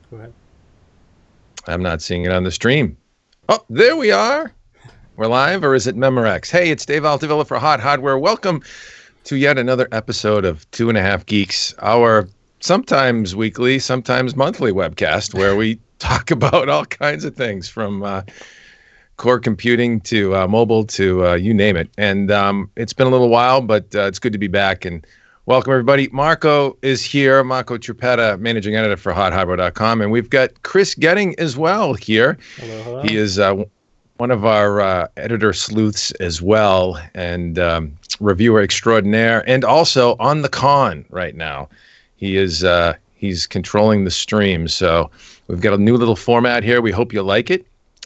Go ahead. I'm not seeing it on the stream. Oh, there we are. We're live, or is it Memorex? Hey, it's Dave Altavilla for Hot Hardware. Welcome to yet another episode of 2.5 Geeks, our sometimes weekly, sometimes monthly webcast where we talk about all kinds of things from core computing to mobile to you name it. And it's been a little while, but it's good to be back. And welcome, everybody. Marco is here. Marco Tripetta, managing editor for HotHardware.com. And we've got Chris Getting as well here. Hello. He is one of our editor sleuths as well, and reviewer extraordinaire, and also on the con right now. He's controlling the stream. So we've got a new little format here. We hope you like it.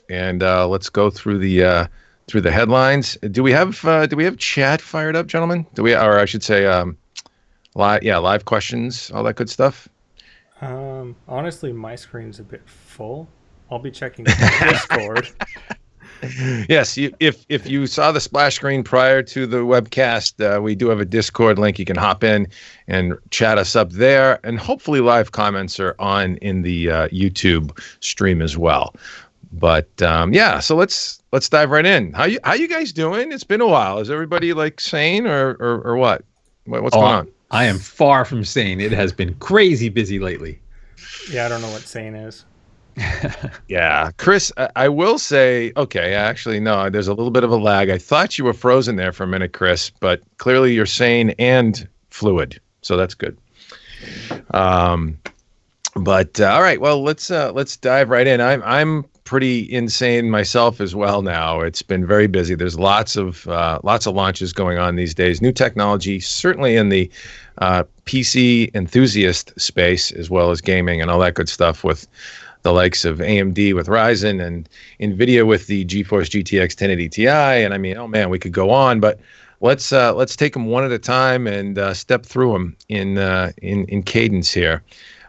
And let's go through the headlines. Do we have chat fired up, gentlemen? Or I should say, live questions, all that good stuff. Honestly, my screen's a bit full. I'll be checking Discord. Yes, if you saw the splash screen prior to the webcast, we do have a Discord link. You can hop in and chat us up there, and hopefully live comments are on in the YouTube stream as well. But so let's dive right in. How you guys doing? It's been a while. Is everybody like sane or what? What's going on? I am far from sane. It has been crazy busy lately. Yeah, I don't know what sane is. Yeah, Chris, I will say, okay, actually, no, there's a little bit of a lag. I thought you were frozen there for a minute, Chris, but clearly you're sane and fluid, so that's good. But all right, well, let's dive right in. I'm pretty insane myself as well now. It's been very busy. There's lots of launches going on these days. New technology, certainly in the PC enthusiast space, as well as gaming and all that good stuff with the likes of AMD with Ryzen and NVIDIA with the GeForce GTX 1080 Ti. And I mean, oh man, we could go on, but let's take them one at a time and step through them in cadence here.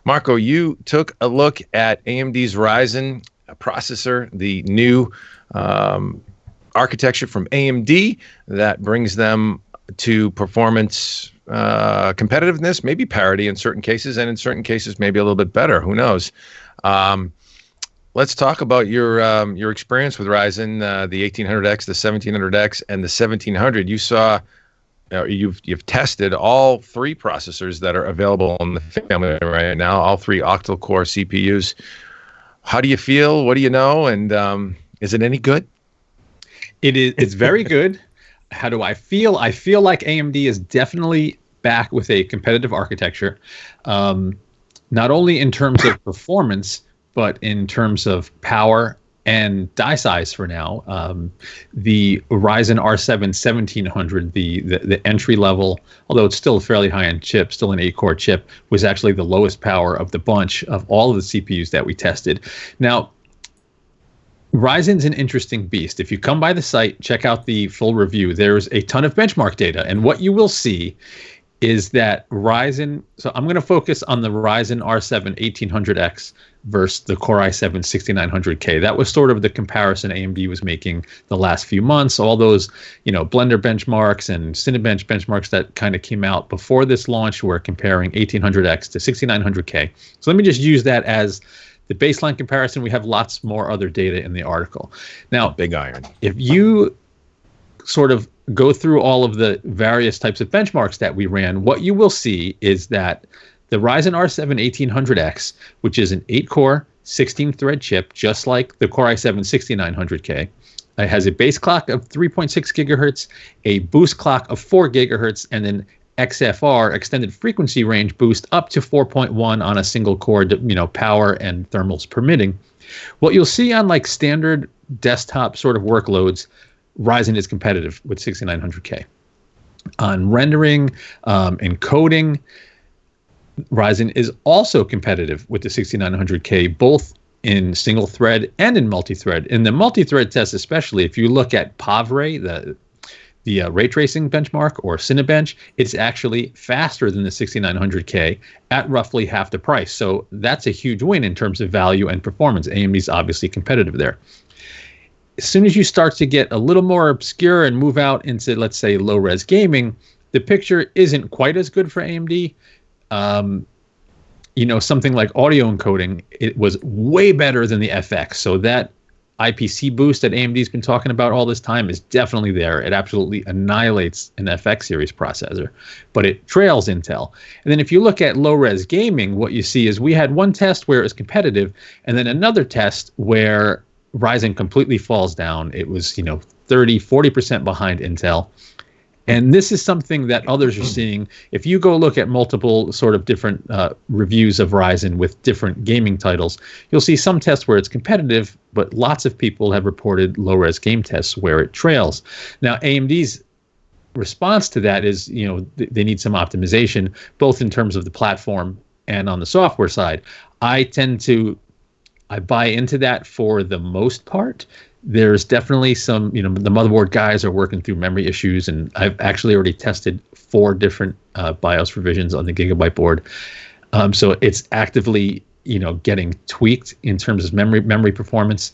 Marco, you took a look at AMD's Ryzen processor, the new architecture from AMD that brings them to performance competitiveness, maybe parity in certain cases, and in certain cases maybe a little bit better. Who knows? Let's talk about your experience with Ryzen, the 1800X, the 1700X, and the 1700. You saw, you've tested all three processors that are available in the family right now, all three octal core CPUs. How do you feel? What do you know? And is it any good? It's very good. How do I feel? I feel like AMD is definitely back with a competitive architecture. Not only in terms of performance, but in terms of power and die size for now. The Ryzen R7 1700, the entry level, although it's still a fairly high-end chip, still an 8-core chip, was actually the lowest power of the bunch of all of the CPUs that we tested. Now, Ryzen's an interesting beast. If you come by the site, check out the full review. There's a ton of benchmark data, and what you will see is that Ryzen, so I'm going to focus on the Ryzen R7 1800X versus the Core i7 6900K. That was sort of the comparison AMD was making the last few months. All those, Blender benchmarks and Cinebench benchmarks that kind of came out before this launch were comparing 1800X to 6900K. So let me just use that as the baseline comparison. We have lots more other data in the article. Now, big iron. If you sort of go through all of the various types of benchmarks that we ran, what you will see is that the Ryzen R7 1800X, which is an 8-core, 16-thread chip, just like the Core i7 6900K, it has a base clock of 3.6 gigahertz, a boost clock of 4 gigahertz, and then XFR, extended frequency range boost, up to 4.1 on a single core, power and thermals permitting. What you'll see on like standard desktop sort of workloads, Ryzen is competitive with 6900K. On rendering, encoding, Ryzen is also competitive with the 6900K, both in single thread and in multi-thread. In the multi-thread test especially, if you look at PAVRE, the ray tracing benchmark, or Cinebench, it's actually faster than the 6900K at roughly half the price. So that's a huge win in terms of value and performance. AMD's obviously competitive there. As soon as you start to get a little more obscure and move out into, let's say, low-res gaming, the picture isn't quite as good for AMD. something like audio encoding, it was way better than the FX. So that IPC boost that AMD's been talking about all this time is definitely there. It absolutely annihilates an FX series processor, but it trails Intel. And then if you look at low-res gaming, what you see is we had one test where it was competitive, and then another test where Ryzen completely falls down. It was, 30, 40% behind Intel. And this is something that others are seeing. If you go look at multiple sort of different reviews of Ryzen with different gaming titles, you'll see some tests where it's competitive, but lots of people have reported low-res game tests where it trails. Now, AMD's response to that is, they need some optimization, both in terms of the platform and on the software side. I buy into that for the most part. There's definitely some, the motherboard guys are working through memory issues, and I've actually already tested 4 different BIOS revisions on the Gigabyte board. So it's actively, getting tweaked in terms of memory performance.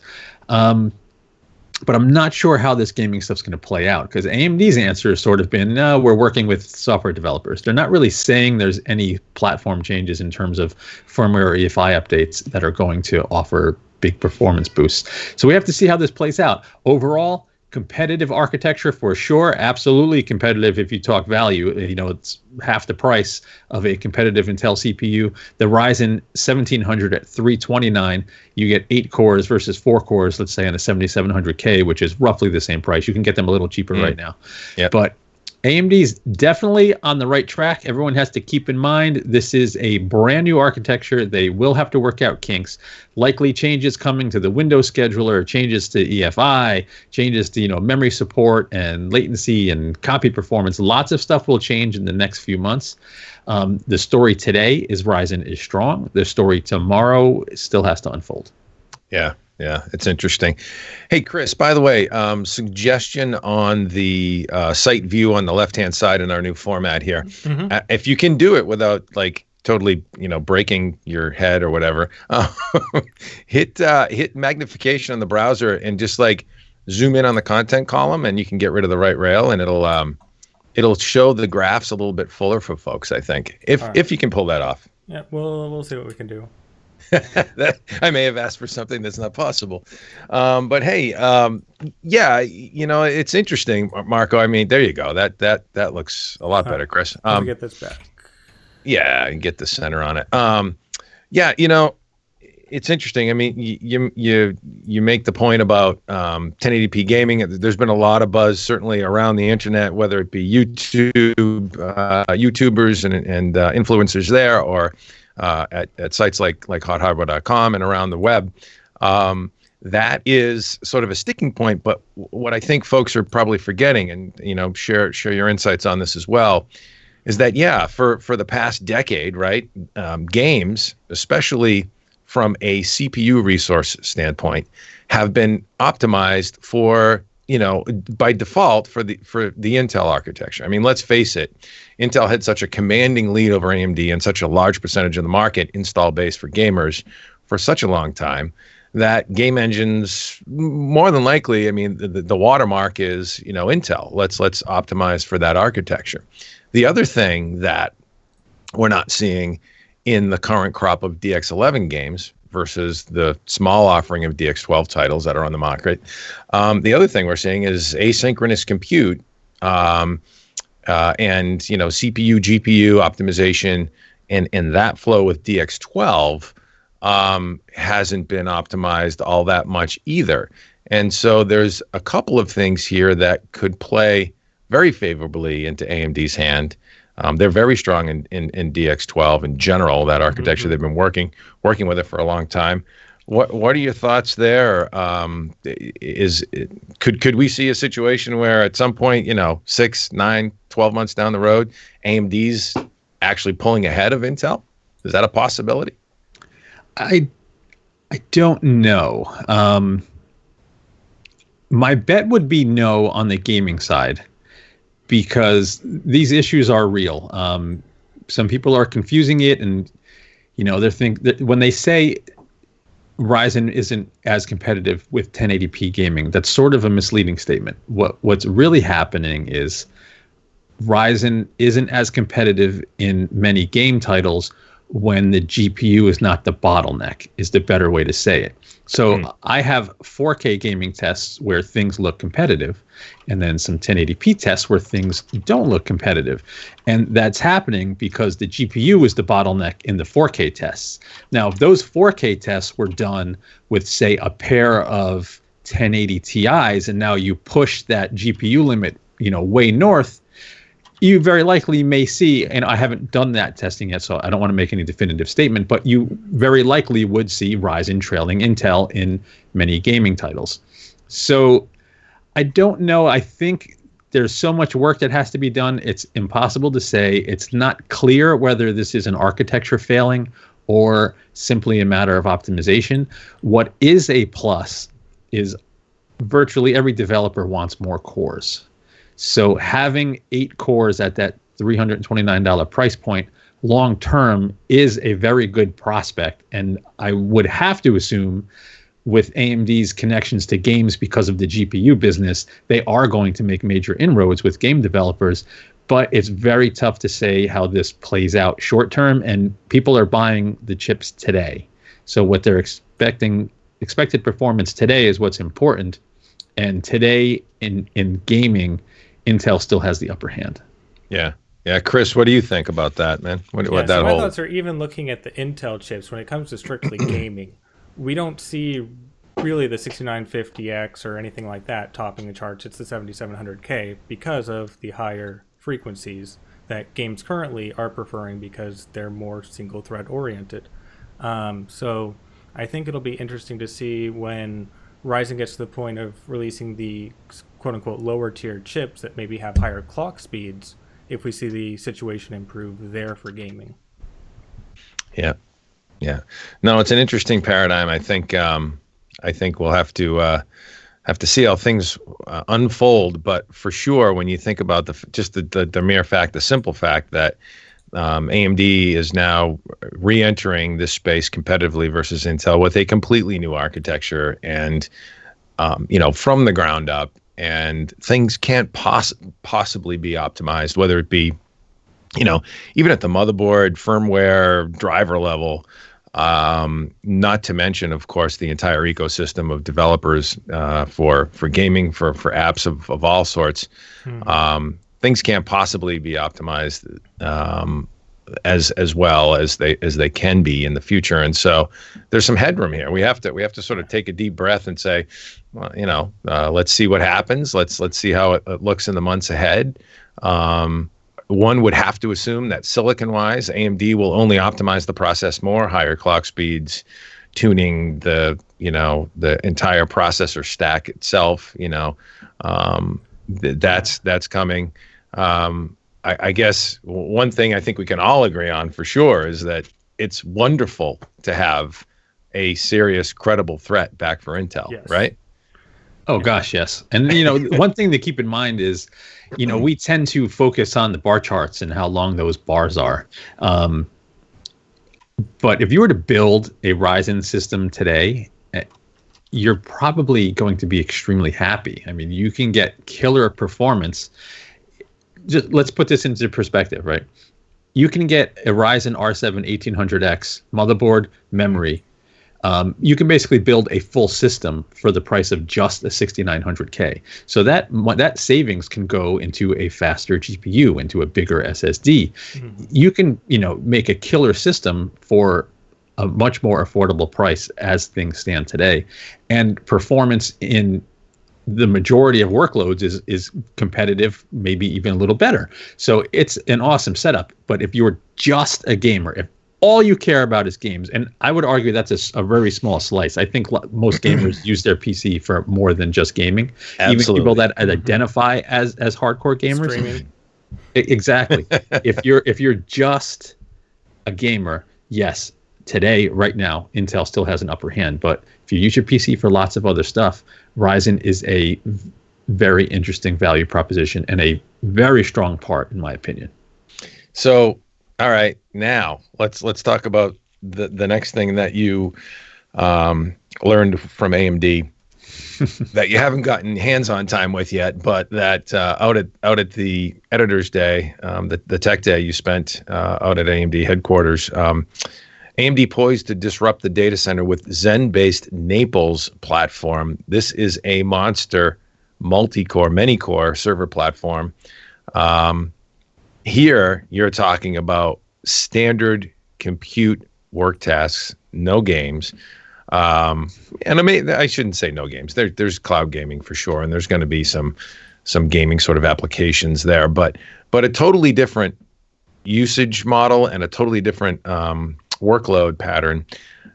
But I'm not sure how this gaming stuff's going to play out, because AMD's answer has sort of been, no, we're working with software developers. They're not really saying there's any platform changes in terms of firmware or EFI updates that are going to offer big performance boosts. So we have to see how this plays out. Overall, competitive architecture for sure, absolutely competitive if you talk value. It's half the price of a competitive Intel CPU. The Ryzen 1700 at $329, you get 8 cores versus 4 cores, let's say on a 7700K, which is roughly the same price. You can get them a little cheaper right now. Yep. But AMD's definitely on the right track. Everyone has to keep in mind this is a brand new architecture. They will have to work out kinks. Likely changes coming to the Windows scheduler, changes to EFI, changes to memory support and latency and copy performance. Lots of stuff will change in the next few months. The story today is Ryzen is strong. The story tomorrow still has to unfold. Yeah, it's interesting. Hey, Chris, by the way, suggestion on the site view on the left-hand side in our new format here. Mm-hmm. If you can do it without totally, breaking your head or whatever, hit magnification on the browser and just zoom in on the content column, and you can get rid of the right rail, and it'll show the graphs a little bit fuller for folks, I think, if you can pull that off. Yeah, we'll see what we can do. I may have asked for something that's not possible. But hey, it's interesting, Marco. I mean, there you go. That looks a lot better, Chris. Let me get this back. Yeah, and get the center on it. It's interesting. I mean, you make the point about 1080p gaming. There's been a lot of buzz, certainly around the internet, whether it be YouTubers and influencers there, or at sites like HotHardware.com and around the web. That is sort of a sticking point. But what I think folks are probably forgetting, and share your insights on this as well, is that for the past decade, right, games, especially from a CPU resource standpoint, have been optimized for by default for the Intel architecture. I mean, let's face it, Intel had such a commanding lead over AMD and such a large percentage of the market install base for gamers for such a long time that game engines, more than likely, I mean, the watermark is, Intel. Let's optimize for that architecture. The other thing that we're not seeing in the current crop of DX11 games versus the small offering of DX12 titles that are on the market. The other thing we're seeing is asynchronous compute and CPU, GPU optimization, and that flow with DX12 hasn't been optimized all that much either. And so there's a couple of things here that could play very favorably into AMD's hand. They're very strong in DX12 in general, that architecture. Mm-hmm. They've been working with it for a long time. What are your thoughts there? Could we see a situation where at some point, 6, 9, 12 months down the road, AMD's actually pulling ahead of Intel? Is that a possibility? I don't know. My bet would be no on the gaming side, because these issues are real. Some people are confusing it, and they think that when they say Ryzen isn't as competitive with 1080p gaming, that's sort of a misleading statement. What's really happening is Ryzen isn't as competitive in many game titles when the GPU is not the bottleneck, is the better way to say it. So I have 4K gaming tests where things look competitive, and then some 1080p tests where things don't look competitive. And that's happening because the GPU is the bottleneck in the 4K tests. Now, if those 4K tests were done with, say, a pair of 1080 Ti's, and now you push that GPU limit, way north, you very likely may see, and I haven't done that testing yet, so I don't want to make any definitive statement, but you very likely would see Ryzen trailing Intel in many gaming titles. So I don't know. I think there's so much work that has to be done. It's impossible to say. It's not clear whether this is an architecture failing or simply a matter of optimization. What is a plus is virtually every developer wants more cores. So having 8 cores at that $329 price point long term is a very good prospect. And I would have to assume with AMD's connections to games because of the GPU business, they are going to make major inroads with game developers. But it's very tough to say how this plays out short term, and people are buying the chips today. So what they're expected performance today is what's important. And today in gaming, Intel still has the upper hand. Yeah. Chris, what do you think about that, man? My thoughts are, even looking at the Intel chips, when it comes to strictly gaming, we don't see really the 6950X or anything like that topping the charts. It's the 7700K because of the higher frequencies that games currently are preferring because they're more single thread oriented. So I think it'll be interesting to see when Ryzen gets to the point of releasing the quote-unquote lower tier chips that maybe have higher clock speeds, if we see the situation improve there for gaming. Yeah. No, it's an interesting paradigm. I think we'll have to see how things unfold. But for sure, when you think about the mere fact, the simple fact that AMD is now re-entering this space competitively versus Intel with a completely new architecture and from the ground up, and things can't possibly be optimized, whether it be even at the motherboard, firmware, driver level, not to mention, of course, the entire ecosystem of developers for gaming, for apps of all sorts. Things can't possibly be optimized as well as they can be in the future, and so there's some headroom here. We have to sort of take a deep breath and say, well, let's see what happens. Let's see how it looks in the months ahead. One would have to assume that silicon-wise, AMD will only optimize the process more, higher clock speeds, tuning the entire processor stack itself. That's coming. I guess one thing I think we can all agree on for sure is that it's wonderful to have a serious, credible threat back for Intel, yes. Right? Oh gosh, yes. And one thing to keep in mind is, we tend to focus on the bar charts and how long those bars are. But if you were to build a Ryzen system today, you're probably going to be extremely happy. I mean, you can get killer performance. Just let's put this into perspective, right? You can get a Ryzen R7 1800X motherboard, memory. You can basically build a full system for the price of just a 6900K. So that savings can go into a faster GPU, into a bigger SSD. Mm-hmm. You can, make a killer system for a much more affordable price as things stand today. And performance in the majority of workloads is competitive, maybe even a little better. So it's an awesome setup. But if you're just a gamer, if all you care about is games, and I would argue that's a very small slice. I think most gamers use their PC for more than just gaming. Absolutely. Even people that identify as hardcore gamers. Streaming. Exactly. If you're just a gamer, yes, today, right now, Intel still has an upper hand. But if you use your PC for lots of other stuff, Ryzen is a very interesting value proposition and a very strong part, in my opinion. So, all right, now let's talk about the next thing that you learned from AMD. that you haven't gotten hands-on time with yet, but that out at the Editors Day, the Tech Day you spent out at AMD headquarters, AMD poised to disrupt the data center with Zen-based Naples platform. This is a monster multi-core, many-core server platform. Here, you're talking about standard compute work tasks, no games. And I shouldn't say no games. There's cloud gaming for sure, and there's going to be some gaming sort of applications there, but a totally different usage model and a totally different workload pattern.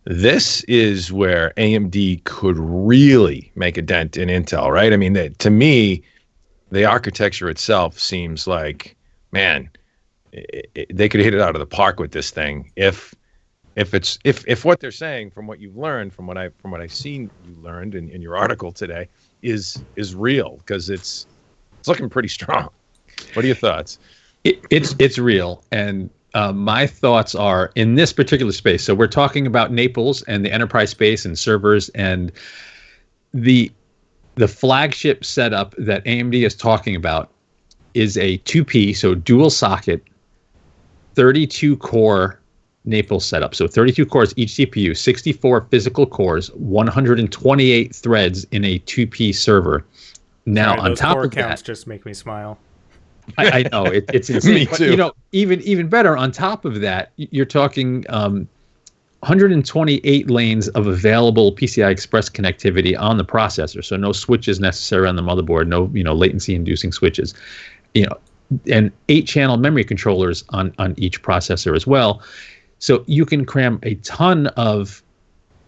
This is where AMD could really make a dent in Intel, right? I mean, to me, the architecture itself seems like, man, they could hit it out of the park with this thing if what they're saying, from what you've learned, from what I've seen you learned in your article today, is real, because it's looking pretty strong. What are your thoughts? It's real, and my thoughts are in this particular space. So we're talking about Naples and the enterprise space and servers, and the flagship setup that AMD is talking about is a 2P, so dual socket, 32 core Naples setup. So 32 cores each CPU, 64 physical cores, 128 threads in a 2P server. Now, on top of counts that, just make me smile. I know it's insane. Me too. But, even better, on top of that, you're talking 128 lanes of available PCI Express connectivity on the processor. So no switches necessary on the motherboard, no latency inducing switches, and 8-channel memory controllers on each processor as well. So you can cram a ton of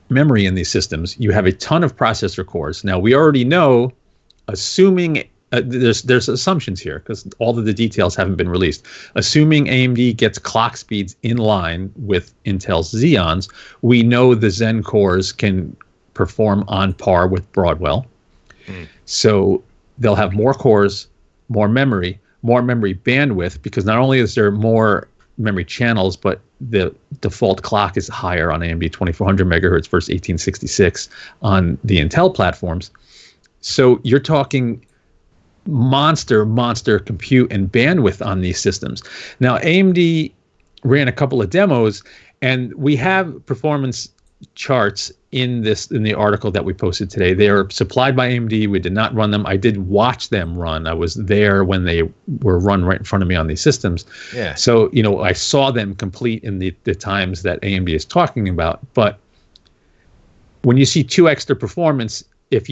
memory in these systems. You have a ton of processor cores. Now, we already know, assuming there's assumptions here because all of the details haven't been released. Assuming AMD gets clock speeds in line with Intel's Xeons, we know the Zen cores can perform on par with Broadwell. So they'll have more cores, more memory bandwidth, because not only is there more memory channels, but the default clock is higher on AMD 2400 megahertz versus 1866 on the Intel platforms. So you're talking monster compute and bandwidth on these systems. Now, AMD ran a couple of demos, and we have performance charts in the article that we posted today. They are supplied by AMD. We did not run them. I did watch them run. I was there when they were run right in front of me on these systems. Yeah. So, I saw them complete in the times that AMD is talking about. But when you see 2 extra performance, if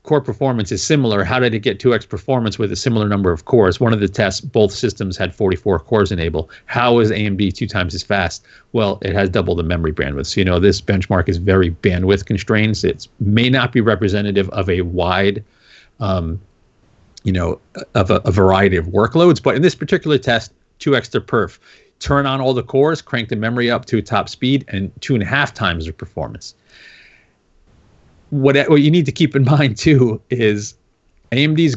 core performance is similar, how did it get 2x performance with a similar number of cores? One of the tests, both systems had 44 cores enabled. How is AMD 2 times as fast? Well, it has double the memory bandwidth. So, this benchmark is very bandwidth constrained. It may not be representative of a wide, of a variety of workloads. But in this particular test, 2 extra perf. Turn on all the cores, crank the memory up to top speed, and 2.5 times the performance. What you need to keep in mind, too, is AMD's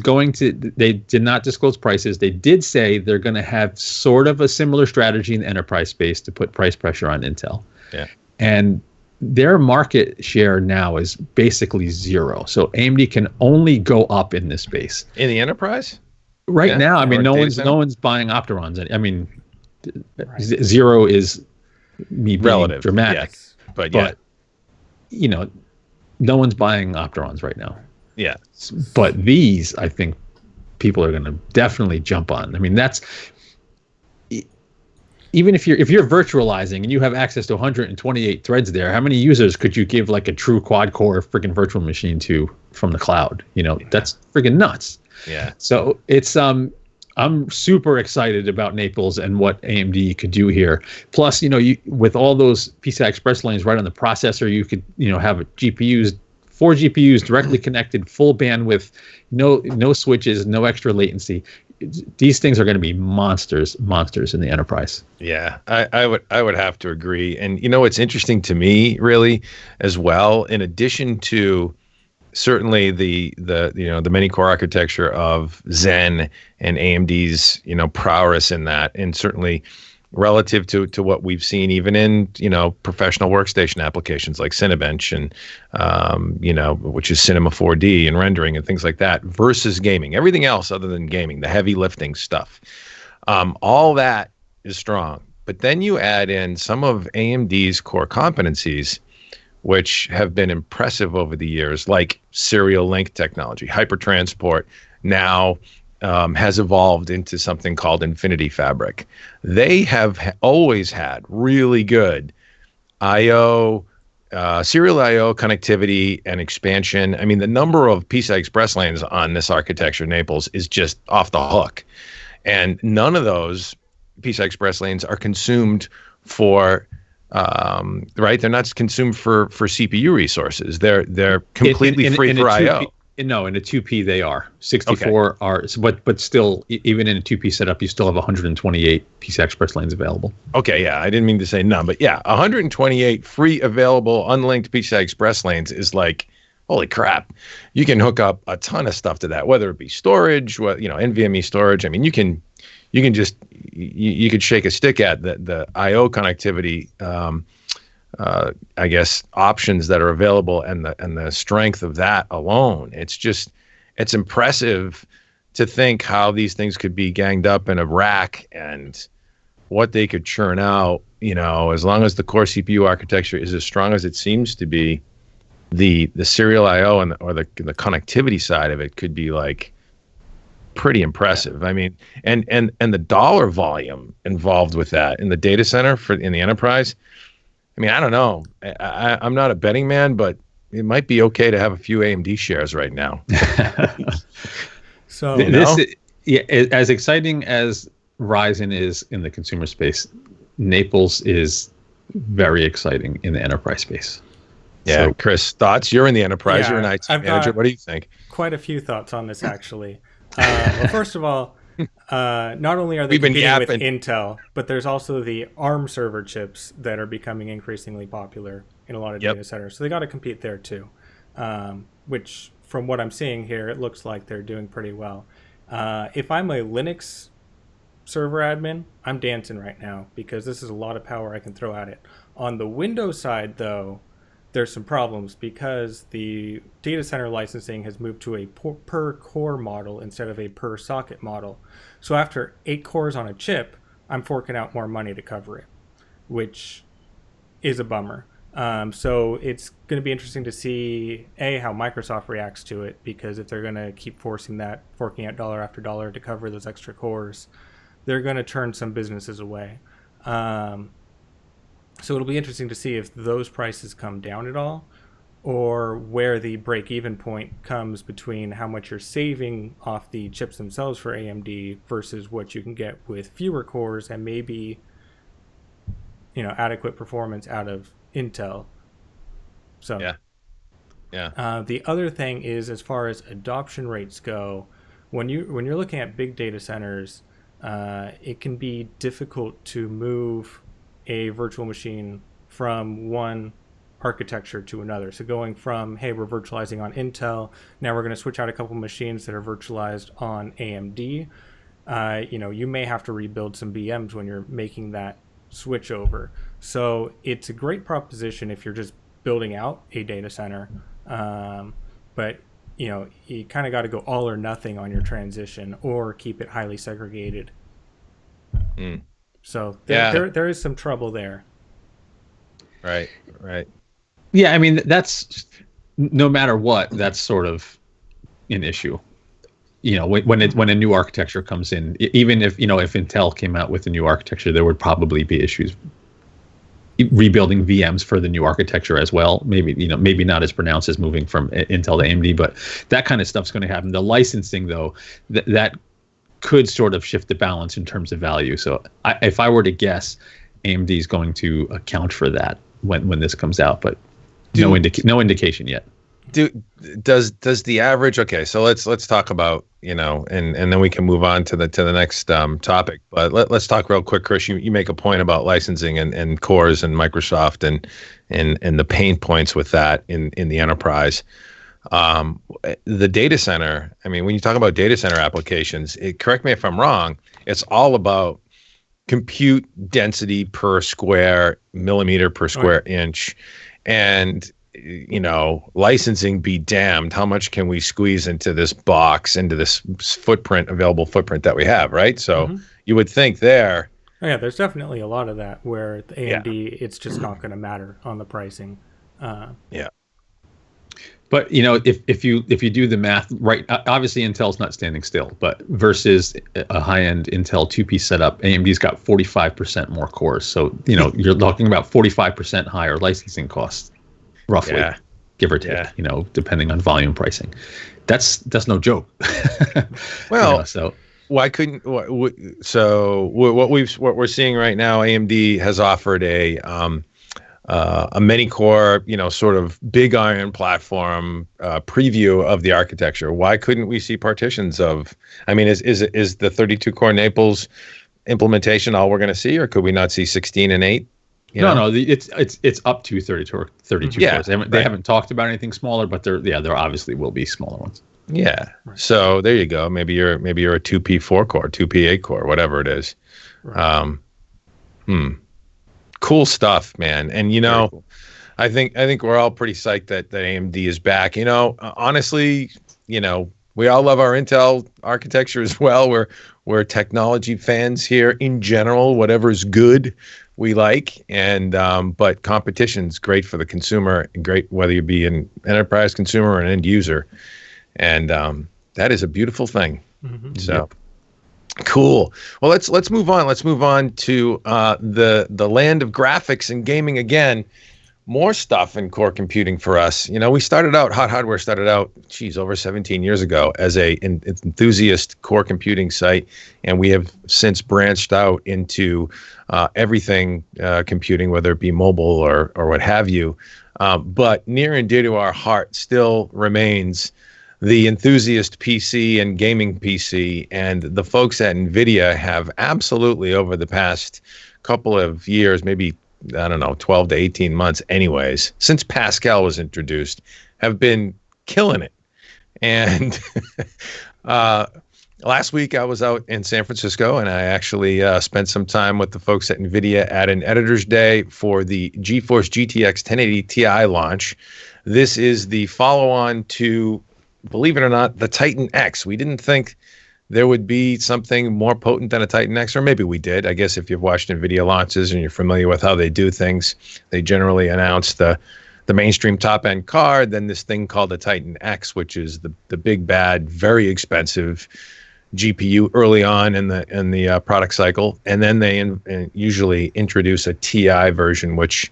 they did not disclose prices. They did say they're going to have sort of a similar strategy in the enterprise space to put price pressure on Intel. Yeah. And their market share now is basically 0. So AMD can only go up in this space. In the enterprise? Right now, I mean, no one's buying Opterons. I mean, right. 0 is me being relative, dramatic. Yes. But no one's buying Opterons right now. Yeah. But these, I think, people are going to definitely jump on. I mean, that's even if you're virtualizing and you have access to 128 threads there, how many users could you give like a true quad core freaking virtual machine to from the cloud? That's freaking nuts. Yeah. So it's I'm super excited about Naples and what AMD could do here. Plus, with all those PCI Express lanes right on the processor, you could, have 4 GPUs directly connected, full bandwidth, no switches, no extra latency. These things are going to be monsters in the enterprise. Yeah, I would have to agree. And what's interesting to me really as well, in addition to certainly the many core architecture of Zen and AMD's prowess in that, and certainly relative to what we've seen even in, professional workstation applications like Cinebench and, which is Cinema 4D and rendering and things like that versus gaming. Everything else other than gaming, the heavy lifting stuff, all that is strong. But then you add in some of AMD's core competencies, which have been impressive over the years, like serial link technology. Hypertransport now has evolved into something called Infinity Fabric. They have always had really good I/O, serial I/O connectivity and expansion. I mean, the number of PCI Express lanes on this architecture, Naples, is just off the hook. And none of those PCI Express lanes are consumed for right? They're not consumed for CPU resources. They're completely free for I/O. No, in a 2P they are. 64 are, but still, even in a 2P setup, you still have 128 PCI Express lanes available. Okay, yeah, I didn't mean to say none, but yeah, 128 free available unlinked PCI Express lanes is like, holy crap. You can hook up a ton of stuff to that, whether it be storage, NVMe storage. I mean, you can just you could shake a stick at the I/O connectivity. I guess options that are available and the strength of that alone. It's impressive to think how these things could be ganged up in a rack and what they could churn out, as long as the core CPU architecture is as strong as it seems to be. The serial I/O or the connectivity side of it could be like pretty impressive. I mean, and the dollar volume involved with that in the data center in the enterprise. I mean, I don't know. I'm not a betting man, but it might be okay to have a few AMD shares right now. So as exciting as Ryzen is in the consumer space, Naples is very exciting in the enterprise space. Yeah, so, Chris, thoughts? You're in the enterprise. Yeah, you're an IT manager. What do you think? Quite a few thoughts on this, actually. Well, first of all, not only are they competing with Intel, but there's also the ARM server chips that are becoming increasingly popular in a lot of data centers. So they got to compete there too, which from what I'm seeing here, it looks like they're doing pretty well. If I'm a Linux server admin, I'm dancing right now because this is a lot of power I can throw at it. On the Windows side, though, there's some problems because the data center licensing has moved to a per core model instead of a per socket model. So after 8 cores on a chip, I'm forking out more money to cover it, which is a bummer. So it's going to be interesting to see how Microsoft reacts to it, because if they're going to keep forcing that, forking out dollar after dollar to cover those extra cores, they're going to turn some businesses away. So it'll be interesting to see if those prices come down at all, or where the break-even point comes between how much you're saving off the chips themselves for AMD versus what you can get with fewer cores and maybe, adequate performance out of Intel. So yeah. The other thing is, as far as adoption rates go, when you're looking at big data centers, it can be difficult to move a virtual machine from one architecture to another. So going from, hey, we're virtualizing on Intel, now we're going to switch out a couple machines that are virtualized on AMD. You may have to rebuild some VMs when you're making that switch over. So it's a great proposition if you're just building out a data center, but you kind of got to go all or nothing on your transition, or keep it highly segregated. So there is some trouble there. Right. Yeah, I mean, that's, no matter what, that's sort of an issue. When a new architecture comes in, even if Intel came out with a new architecture, there would probably be issues rebuilding VMs for the new architecture as well. Maybe not as pronounced as moving from Intel to AMD, but that kind of stuff's going to happen. The licensing, though, that could sort of shift the balance in terms of value. So if I were to guess, AMD is going to account for that when this comes out, but no indication yet. Does the average? Okay, so let's talk about and then we can move on to the next topic. But let's talk real quick, Chris. You make a point about licensing and cores and Microsoft and the pain points with that in the enterprise. The data center, I mean, when you talk about data center applications, correct me if I'm wrong, it's all about compute density per square millimeter per square inch, and licensing be damned. How much can we squeeze into this box, into this available footprint that we have, right? So you would think there. Oh, yeah, there's definitely a lot of that where the AMD, it's just not going to matter on the pricing. Yeah. But if you do the math right, obviously Intel's not standing still, but versus a high-end Intel two-piece setup, AMD's got 45% more cores. So you're talking about 45% higher licensing costs, roughly, give or take. Depending on volume pricing. That's no joke. Well, why couldn't? So what we're seeing right now, AMD has offered a many-core, sort of big iron platform preview of the architecture. Why couldn't we see partitions of? I mean, is the 32-core Naples implementation all we're going to see, or could we not see 16 and 8? No, it's up to 32 cores. They haven't talked about anything smaller, but there obviously will be smaller ones. Yeah. Right. So there you go. Maybe you're a 2P 4-core, 2P 8-core, whatever it is. Right. Cool stuff, man. And cool. I think we're all pretty psyched that AMD is back. Honestly, we all love our Intel architecture as well. We're technology fans here in general. Whatever's good, we like. And but competition's great for the consumer, and great whether you be an enterprise consumer or an end user. And that is a beautiful thing. So. Cool. Well, let's move on. Let's move on to the land of graphics and gaming again. More stuff in core computing for us. We started out, HotHardware started out, over 17 years ago as an enthusiast core computing site, and we have since branched out into everything computing, whether it be mobile or what have you. But near and dear to our heart still remains the enthusiast PC and gaming PC, and the folks at NVIDIA have absolutely, over the past couple of years, maybe, 12 to 18 months anyways, since Pascal was introduced, have been killing it. And last week I was out in San Francisco, and I actually spent some time with the folks at NVIDIA at an editor's day for the GeForce GTX 1080 Ti launch. This is the follow-on to, believe it or not, the Titan X. We didn't think there would be something more potent than a Titan X, or maybe we did. I guess if you've watched NVIDIA launches and you're familiar with how they do things, they generally announce the mainstream top-end card, then this thing called the Titan X, which is the big, bad, very expensive GPU early on in the product cycle. And then they usually introduce a TI version, which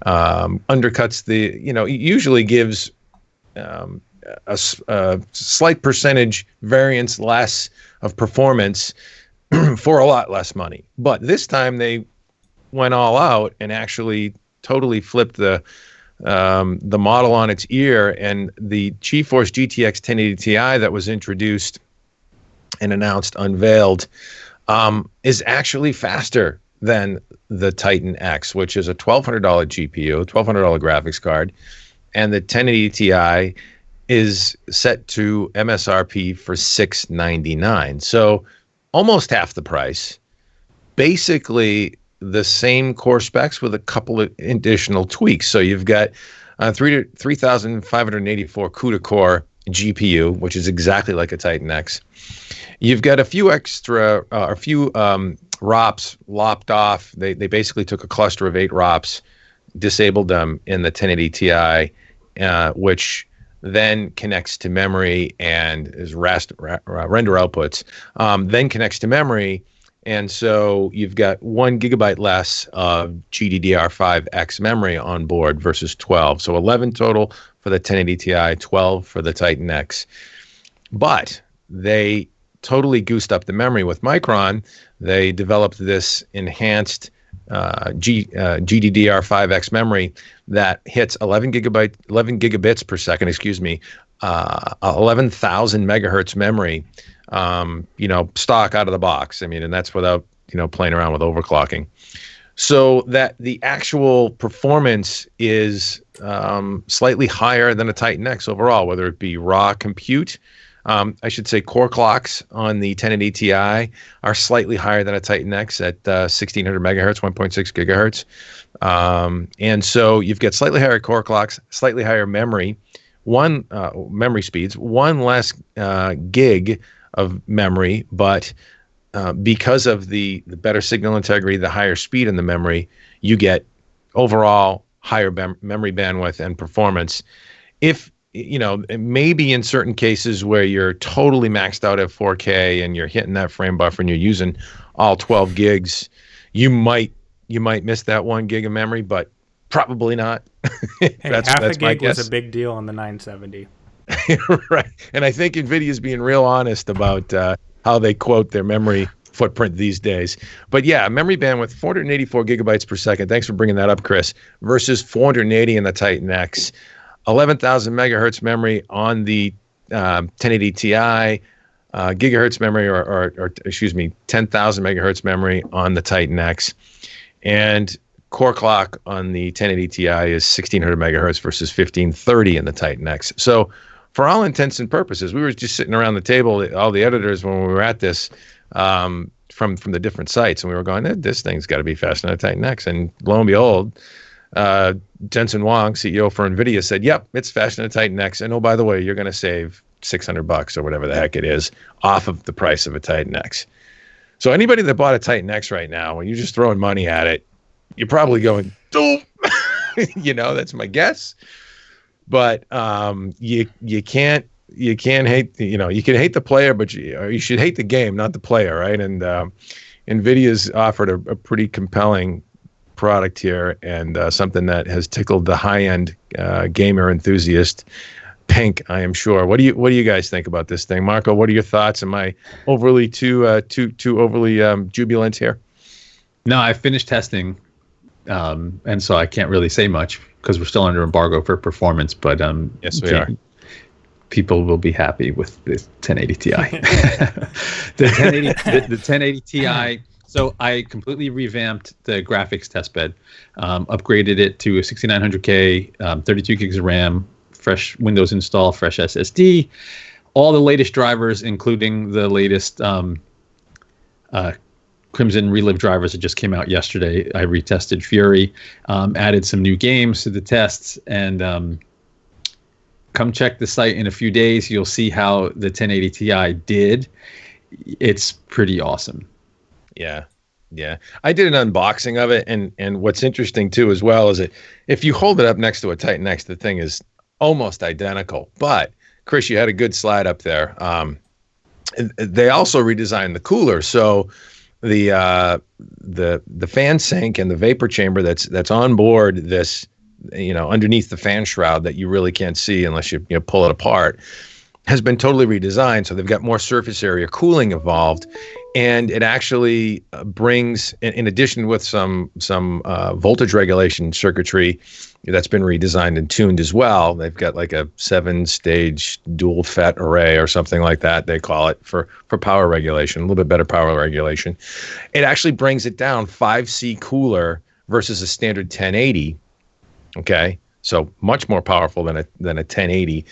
undercuts usually gives a slight percentage variance less of performance for a lot less money. But this time they went all out and actually totally flipped the model on its ear. And the GeForce GTX 1080 Ti that was introduced and announced, unveiled, is actually faster than the Titan X, which is a $1,200 GPU, $1,200 graphics card, and the 1080 Ti is set to MSRP for $699. So almost half the price. Basically the same core specs with a couple of additional tweaks. So you've got 3,584 CUDA core GPU, which is exactly like a Titan X. You've got a few ROPs lopped off. They basically took a cluster of 8 ROPs, disabled them in the 1080 Ti, which then connects to memory and is render outputs, then connects to memory. And so you've got 1 gigabyte less of GDDR5X memory on board versus 12. So 11 total for the 1080 Ti, 12 for the Titan X. But they totally goosed up the memory with Micron. They developed this enhanced GDDR5X memory that hits 11 gigabits per second, 11,000 megahertz memory, stock out of the box. I mean, and that's without, playing around with overclocking. So that the actual performance is slightly higher than a Titan X overall, whether it be raw compute, I should say core clocks on the 1080 Ti are slightly higher than a Titan X at 1600 megahertz, 1.6 gigahertz. And so you've got slightly higher core clocks, slightly higher memory, memory speeds, one less gig of memory, but because of the better signal integrity, the higher speed in the memory, you get overall higher memory bandwidth and performance. If maybe in certain cases where you're totally maxed out at 4K and you're hitting that frame buffer and you're using all 12 gigs, you might miss that 1 gig of memory, but probably not. Hey, half a gig was a big deal on the 970. Right. And I think NVIDIA's being real honest about how they quote their memory footprint these days. But yeah, memory bandwidth, 484 gigabytes per second. Thanks for bringing that up, Chris, versus 480 in the Titan X. 11,000 megahertz memory on the 1080 Ti, gigahertz memory, or excuse me, 10,000 megahertz memory on the Titan X. And core clock on the 1080 Ti is 1600 megahertz versus 1530 in the Titan X. So for all intents and purposes, we were just sitting around the table, all the editors, when we were at this, from the different sites, and we were going, this thing's got to be faster than a Titan X. And lo and behold, Jensen Huang, CEO for NVIDIA, said, yep, it's faster than a Titan X. And oh, by the way, you're going to save $600 or whatever the heck it is off of the price of a Titan X. So anybody that bought a Titan X right now, when you're just throwing money at it, you're probably going, doom. That's my guess. But you can't hate, you can hate the player, but you should hate the game, not the player, right? And NVIDIA's offered a pretty compelling product here, and something that has tickled the high-end gamer enthusiast pink, I am sure. What do you guys think about this thing, Marco? What are your thoughts? Am I overly too overly jubilant here? No, I finished testing, and so I can't really say much because we're still under embargo for performance. But yes, we are. People will be happy with the 1080 Ti. the 1080 Ti. So I completely revamped the graphics test bed, upgraded it to a 6900K, 32 gigs of RAM, fresh Windows install, fresh SSD, all the latest drivers, including the latest Crimson Relive drivers that just came out yesterday. I retested Fury, added some new games to the tests, and come check the site in a few days. You'll see how the 1080 Ti did. It's pretty awesome. Yeah. I did an unboxing of it, and what's interesting too as well is that if you hold it up next to a Titan X, the thing is almost identical. But Chris, you had a good slide up there. They also redesigned the cooler, so the fan sink and the vapor chamber that's on board this, underneath the fan shroud that you really can't see unless you pull it apart, has been totally redesigned. So they've got more surface area cooling involved, and it actually brings, in addition with some voltage regulation circuitry that's been redesigned and tuned as well. They've got like a 7-stage dual FET array or something like that, they call it, for power regulation, a little bit better power regulation. It actually brings it down 5C cooler versus a standard 1080. Okay, so much more powerful than a 1080.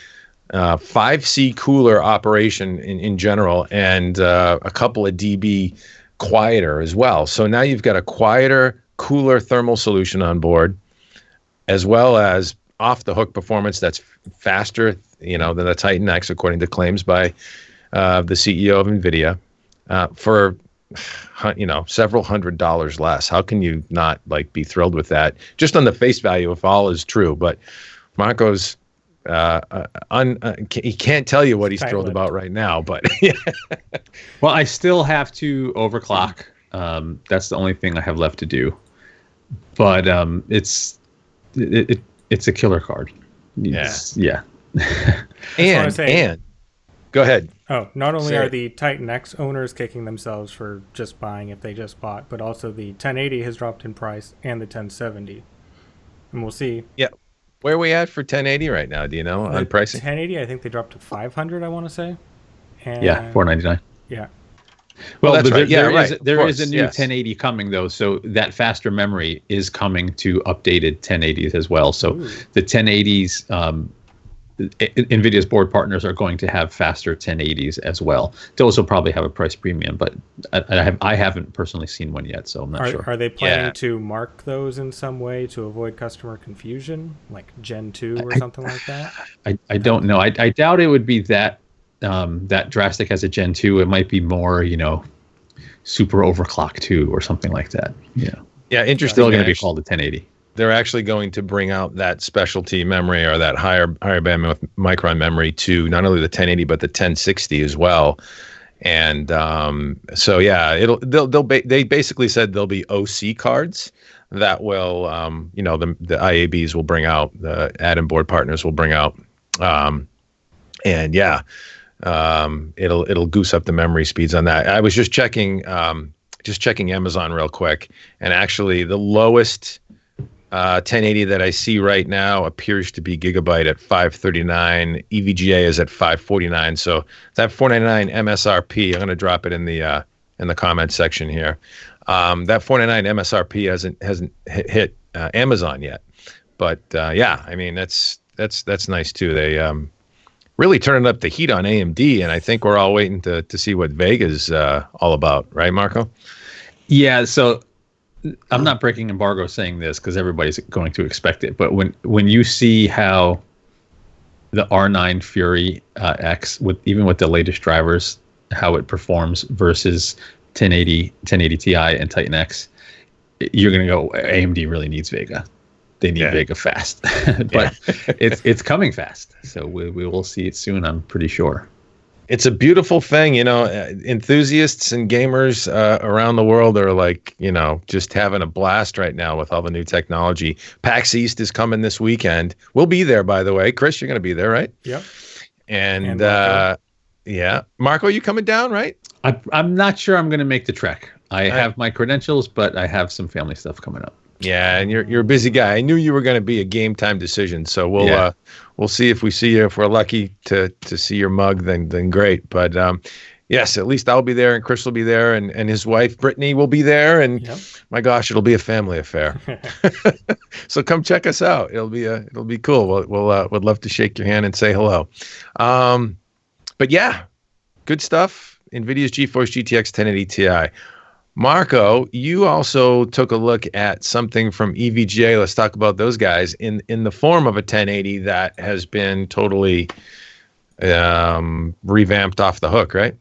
5C cooler operation in general, and a couple of dB quieter as well. So now you've got a quieter, cooler thermal solution on board, as well as off-the-hook performance that's faster, than the Titan X, according to claims by the CEO of NVIDIA, for several $100s less. How can you not be thrilled with that? Just on the face value, if all is true. But Marco's he can't tell you what he's thrilled about right now, but well, I still have to overclock. That's the only thing I have left to do, but it's a killer card. Yeah. And go ahead. Oh, not only are the Titan X owners kicking themselves for just buying if they just bought, but also the 1080 has dropped in price and the 1070, and we'll see. Yeah. Where are we at for 1080 right now? Do you know on pricing? 1080, I think they dropped to 500. I want to say. And yeah, $499. Yeah. Well, that's right. There is a new 1080 coming though, so that faster memory is coming to updated 1080s as well. So the 1080s NVIDIA's board partners are going to have faster 1080s as well. Those will probably have a price premium, but I haven't personally seen one yet, so I'm not sure. Are they planning to mark those in some way to avoid customer confusion, like Gen 2 or something like that? I don't know. I doubt it would be that that drastic as a Gen 2. It might be more, super overclock 2 or something like that. Yeah, interesting. Still going to be called a 1080. They're actually going to bring out that specialty memory or that higher bandwidth micron memory to not only the 1080 but the 1060 as well. And so yeah, they basically said there'll be OC cards that will the IABs will bring out, the add-in board partners will bring out, and yeah, it'll goose up the memory speeds on that. I was just checking Amazon real quick, and actually the lowest 1080 that I see right now appears to be Gigabyte at 539. EVGA is at 549. So that 499 MSRP. I'm going to drop it in the comment section here. That 499 MSRP hasn't hit Amazon yet, but yeah, I mean that's nice too. They really turning up the heat on AMD, and I think we're all waiting to see what Vega's all about, right, Marco? Yeah. So I'm not breaking embargo saying this because everybody's going to expect it. But when you see how the R9 Fury X, even with the latest drivers, how it performs versus 1080 Ti and Titan X, you're going to go, AMD really needs Vega. They need Vega fast. But it's coming fast. So we will see it soon, I'm pretty sure. It's a beautiful thing, enthusiasts and gamers around the world are like, just having a blast right now with all the new technology. PAX East is coming this weekend. We'll be there, by the way. Chris, you're going to be there, right? Yep. And yeah. Marco, you coming down, right? I'm not sure I'm going to make the trek. I have my credentials, but I have some family stuff coming up. Yeah, and you're a busy guy. I knew you were going to be a game time decision, so we'll see if we see you. If we're lucky to see your mug, then great. But yes, at least I'll be there, and Chris will be there, and his wife Brittany will be there, and my gosh, it'll be a family affair. So come check us out. It'll be cool. We'd love to shake your hand and say hello. But yeah, good stuff. NVIDIA's GeForce GTX 1080 Ti. Marco, you also took a look at something from EVGA. Let's talk about those guys in the form of a 1080 that has been totally revamped off the hook, right?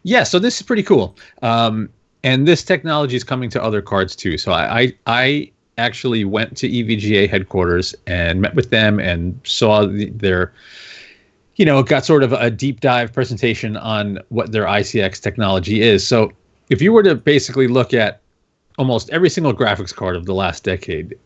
Yeah, so this is pretty cool. And this technology is coming to other cards too. So I actually went to EVGA headquarters and met with them and saw their got sort of a deep dive presentation on what their ICX technology is. So if you were to basically look at almost every single graphics card of the last decade,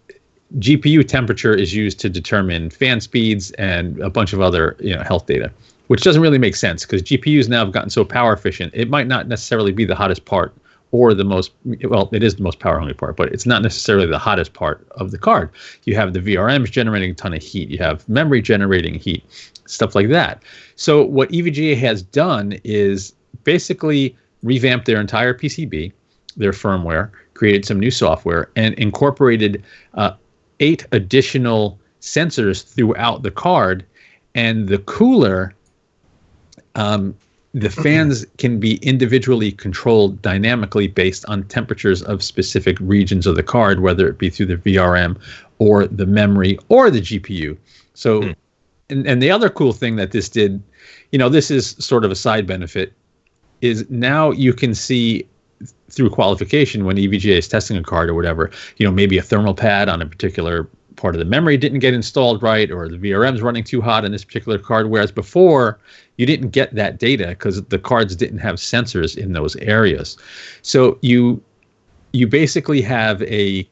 GPU temperature is used to determine fan speeds and a bunch of other health data, which doesn't really make sense because GPUs now have gotten so power efficient. It might not necessarily be the hottest part or the most, well, it is the most power hungry part, but it's not necessarily the hottest part of the card. You have the VRMs generating a ton of heat. You have memory generating heat, stuff like that. So what EVGA has done is basically revamped their entire PCB, their firmware, created some new software, and incorporated 8 additional sensors throughout the card. And the cooler, the fans can be individually controlled dynamically based on temperatures of specific regions of the card, whether it be through the VRM or the memory or the GPU. So, and the other cool thing that this did, this is sort of a side benefit, is now you can see through qualification when EVGA is testing a card or whatever, maybe a thermal pad on a particular part of the memory didn't get installed right, or the VRM's running too hot in this particular card, whereas before you didn't get that data because the cards didn't have sensors in those areas. So you basically have a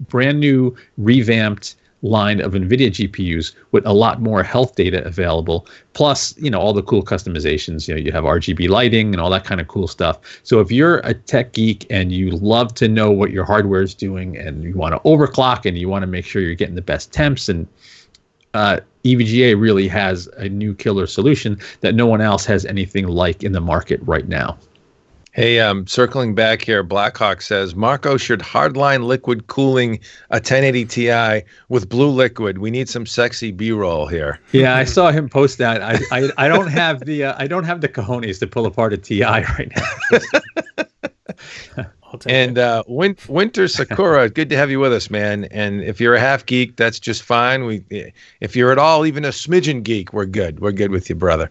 brand new revamped line of NVIDIA GPUs with a lot more health data available, plus all the cool customizations. You have RGB lighting and all that kind of cool stuff. So if you're a tech geek and you love to know what your hardware is doing and you want to overclock and you want to make sure you're getting the best temps, and EVGA really has a new killer solution that no one else has anything like in the market right now. Hey, circling back here, Blackhawk says Marco should hardline liquid cooling a 1080 Ti with blue liquid. We need some sexy B-roll here. Yeah, I saw him post that. I don't have the cojones to pull apart a Ti right now. And Winter Sakura, good to have you with us, man. And if you're a half geek, that's just fine. If you're at all even a smidgen geek, we're good. We're good with you, brother.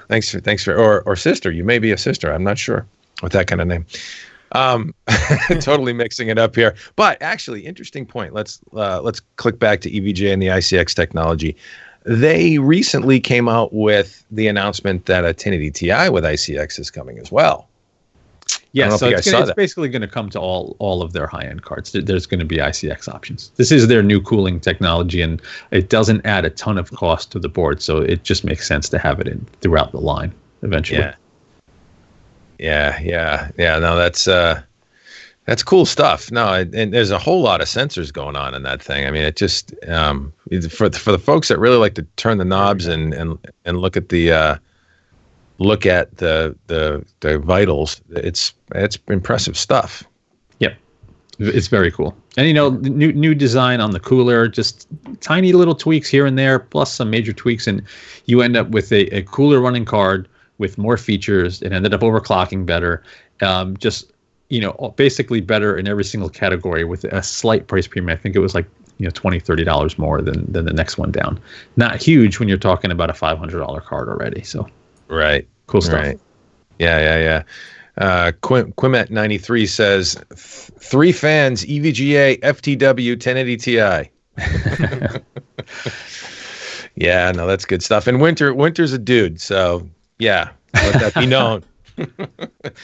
Thanks for or sister. You may be a sister. I'm not sure with that kind of name. Totally mixing it up here. But actually, interesting point. Let's click back to EVGA and the ICX technology. They recently came out with the announcement that a 1080 Ti with ICX is coming as well. Yeah, so it's basically going to come to all of their high-end cards. There's going to be ICX options. This is their new cooling technology, and it doesn't add a ton of cost to the board, so it just makes sense to have it in throughout the line eventually. Yeah. No, that's cool stuff. No, and there's a whole lot of sensors going on in that thing. I mean, it just for the folks that really like to turn the knobs and look at the vitals, it's impressive stuff. Yep, it's very cool. And new design on the cooler, just tiny little tweaks here and there, plus some major tweaks, and you end up with a cooler running card with more features. It ended up overclocking better, basically better in every single category with a slight price premium. I think it was like $20-$30 more than the next one down. Not huge when you're talking about a $500 card already. So right, cool stuff. Right. Yeah. Quimet 93 says 3 fans EVGA FTW 1080 Ti. Yeah, no, that's good stuff. And Winter's a dude, so yeah, let that be known.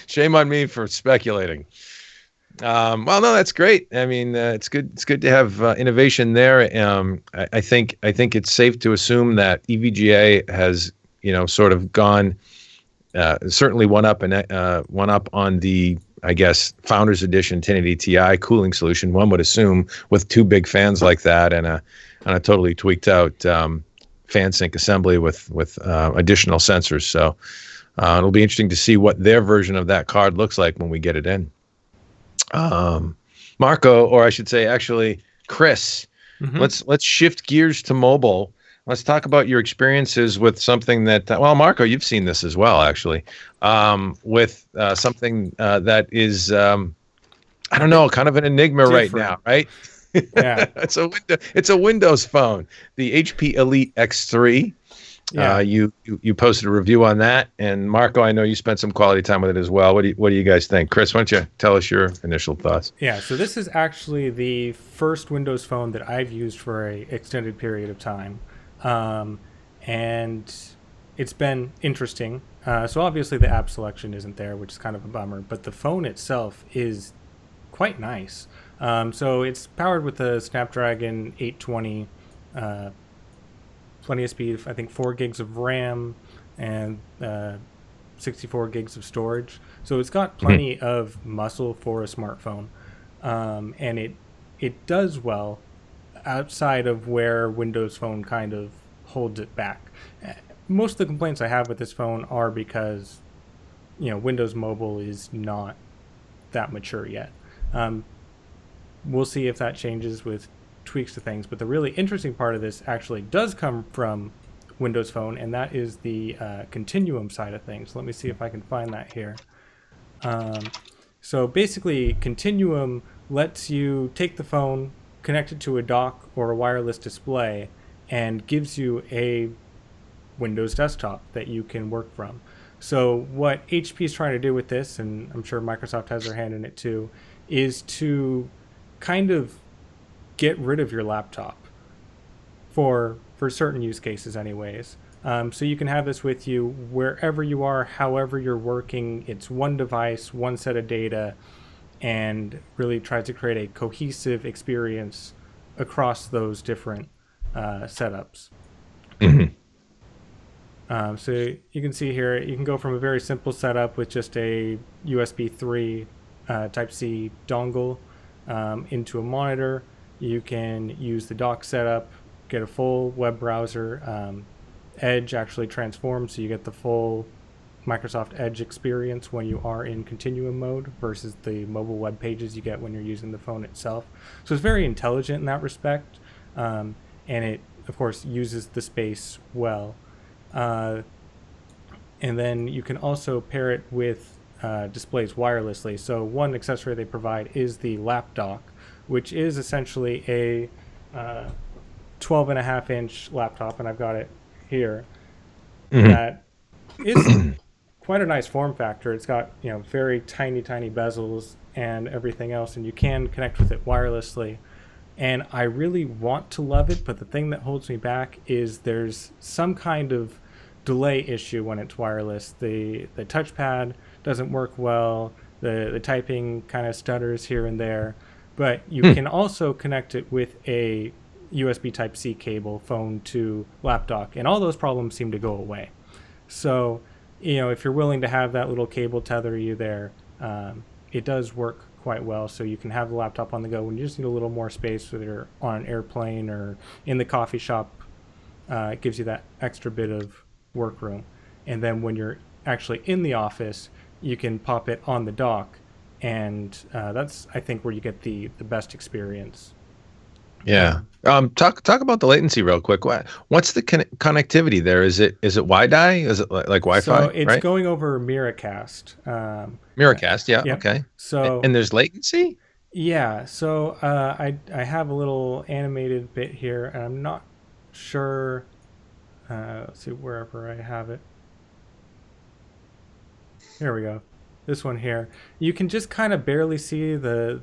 Shame on me for speculating. Well, no, that's great. I mean, it's good. It's good to have innovation there. I think it's safe to assume that EVGA has sort of gone certainly one up on the, I guess, Founders Edition 1080 Ti cooling solution. One would assume with 2 big fans like that and a totally tweaked out fan sync assembly with additional sensors. So it'll be interesting to see what their version of that card looks like when we get it in. Marco, or I should say actually Chris, let's shift gears to mobile. Let's talk about your experiences with something that, Marco, you've seen this as well, actually, with something that is, I don't know, kind of an enigma right now, right? Yeah. It's a Windows phone, the HP Elite X3. Yeah. You posted a review on that, and Marco, I know you spent some quality time with it as well. What do you guys think? Chris, why don't you tell us your initial thoughts? Yeah, so this is actually the first Windows phone that I've used for an extended period of time. And it's been interesting. So obviously the app selection isn't there, which is kind of a bummer, but the phone itself is quite nice. So it's powered with a Snapdragon 820, plenty of speed, I think 4 gigs of RAM and 64 gigs of storage. So it's got plenty of muscle for a smartphone. And it does well outside of where Windows Phone kind of holds it back. Most of the complaints I have with this phone are because, Windows Mobile is not that mature yet. We'll see if that changes with tweaks to things, but the really interesting part of this actually does come from Windows Phone, and that is the Continuum side of things. Let me see if I can find that here. So basically, Continuum lets you take the phone, connect it to a dock or a wireless display, and gives you a Windows desktop that you can work from. So what HP is trying to do with this, and I'm sure Microsoft has their hand in it too, is to kind of get rid of your laptop for certain use cases anyways. So you can have this with you wherever you are, however you're working. It's one device, one set of data, and really tries to create a cohesive experience across those different setups. So you can see here, you can go from a very simple setup with just a USB 3 Type-C dongle into a monitor. You can use the dock setup, get a full web browser. Edge actually transforms, so you get the full Microsoft Edge experience when you are in Continuum mode versus the mobile web pages you get when you're using the phone itself. So it's very intelligent in that respect, and it, of course, uses the space well. And then you can also pair it with displays wirelessly. So one accessory they provide is the lap dock, which is essentially a 12.5-inch laptop, and I've got it here. That is quite a nice form factor. It's got, very tiny bezels and everything else, and you can connect with it wirelessly. And I really want to love it, but the thing that holds me back is there's some kind of delay issue when it's wireless. The touchpad doesn't work well. The typing kind of stutters here and there. But you can also connect it with a USB Type-C cable, phone to laptop, and all those problems seem to go away. So, if you're willing to have that little cable tether you there, it does work quite well. So you can have the laptop on the go when you just need a little more space, whether you're on an airplane or in the coffee shop. It gives you that extra bit of work room. And then when you're actually in the office, you can pop it on the dock, and that's, I think, where you get the best experience. Yeah. Talk about the latency real quick. What's the connectivity there? Is it WiDi? Is it like Wi-Fi? So it's right? going over Miracast. Miracast, yeah. Yep. Okay. So and there's latency? Yeah. So I have a little animated bit here, and I'm not sure. Let's see, wherever I have it. Here we go. This one here. You can just kind of barely see the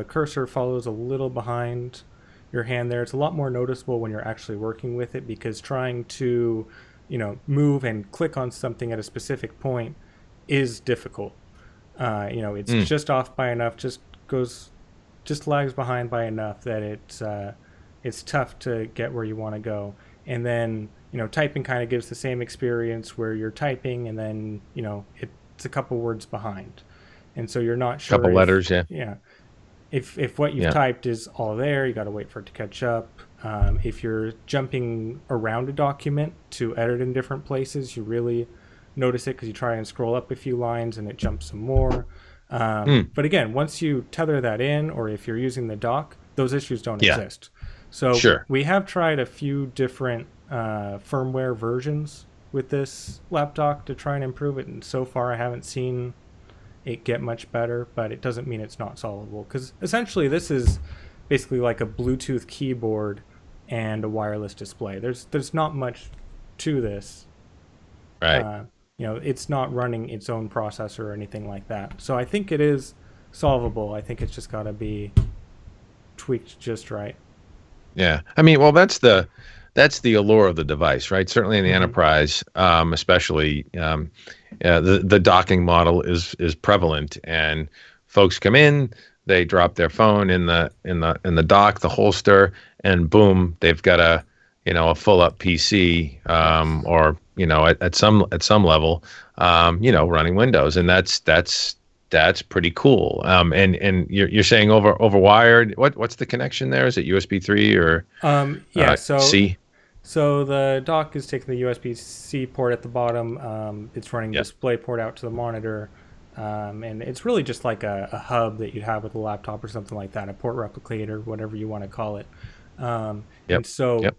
cursor follows a little behind your hand there. It's a lot more noticeable when you're actually working with it, because trying to, move and click on something at a specific point is difficult. It's just off by enough, just lags behind by enough that it's tough to get where you want to go. And then, typing kind of gives the same experience where you're typing and then, it's a couple words behind, and so you're not sure. Couple letters, yeah. Yeah. If what you've typed is all there, you got to wait for it to catch up. If you're jumping around a document to edit in different places, you really notice it because you try and scroll up a few lines and it jumps some more. But again, once you tether that in, or if you're using the dock, those issues don't exist. So we have tried a few different firmware versions with this laptop to try and improve it, and so far I haven't seen it get much better, but it doesn't mean it's not solvable, because essentially this is basically like a Bluetooth keyboard and a wireless display. There's not much to this, right? It's not running its own processor or anything like that, so I think it is solvable. I think it's just got to be tweaked just right. Yeah, I mean, well, that's the allure of the device, right? Certainly in the enterprise, especially, the docking model is prevalent, and folks come in, they drop their phone in the dock, the holster, and boom, they've got a full up PC, or at some level, running Windows, and that's pretty cool. And you're saying over wired. What's the connection there? Is it USB 3 or C? So the dock is taking the USB-C port at the bottom. It's running display port out to the monitor, and it's really just like a hub that you'd have with a laptop or something like that, a port replicator, whatever you want to call it. And so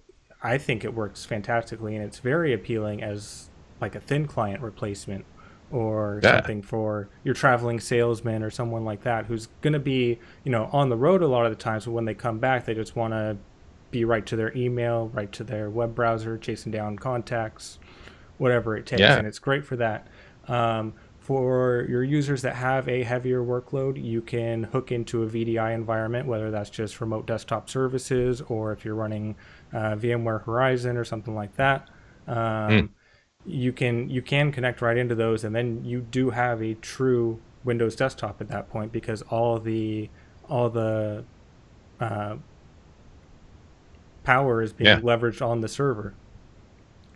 I think it works fantastically, and it's very appealing as like a thin client replacement, or something for your traveling salesman or someone like that who's going to be, on the road a lot of the times, but when they come back, they just want to be right to their email, right to their web browser, chasing down contacts, whatever it takes. And it's great for that. For your users that have a heavier workload, you can hook into a VDI environment, whether that's just remote desktop services, or if you're running VMware Horizon or something like that. You can connect right into those, and then you do have a true Windows desktop at that point, because all the power is being leveraged on the server.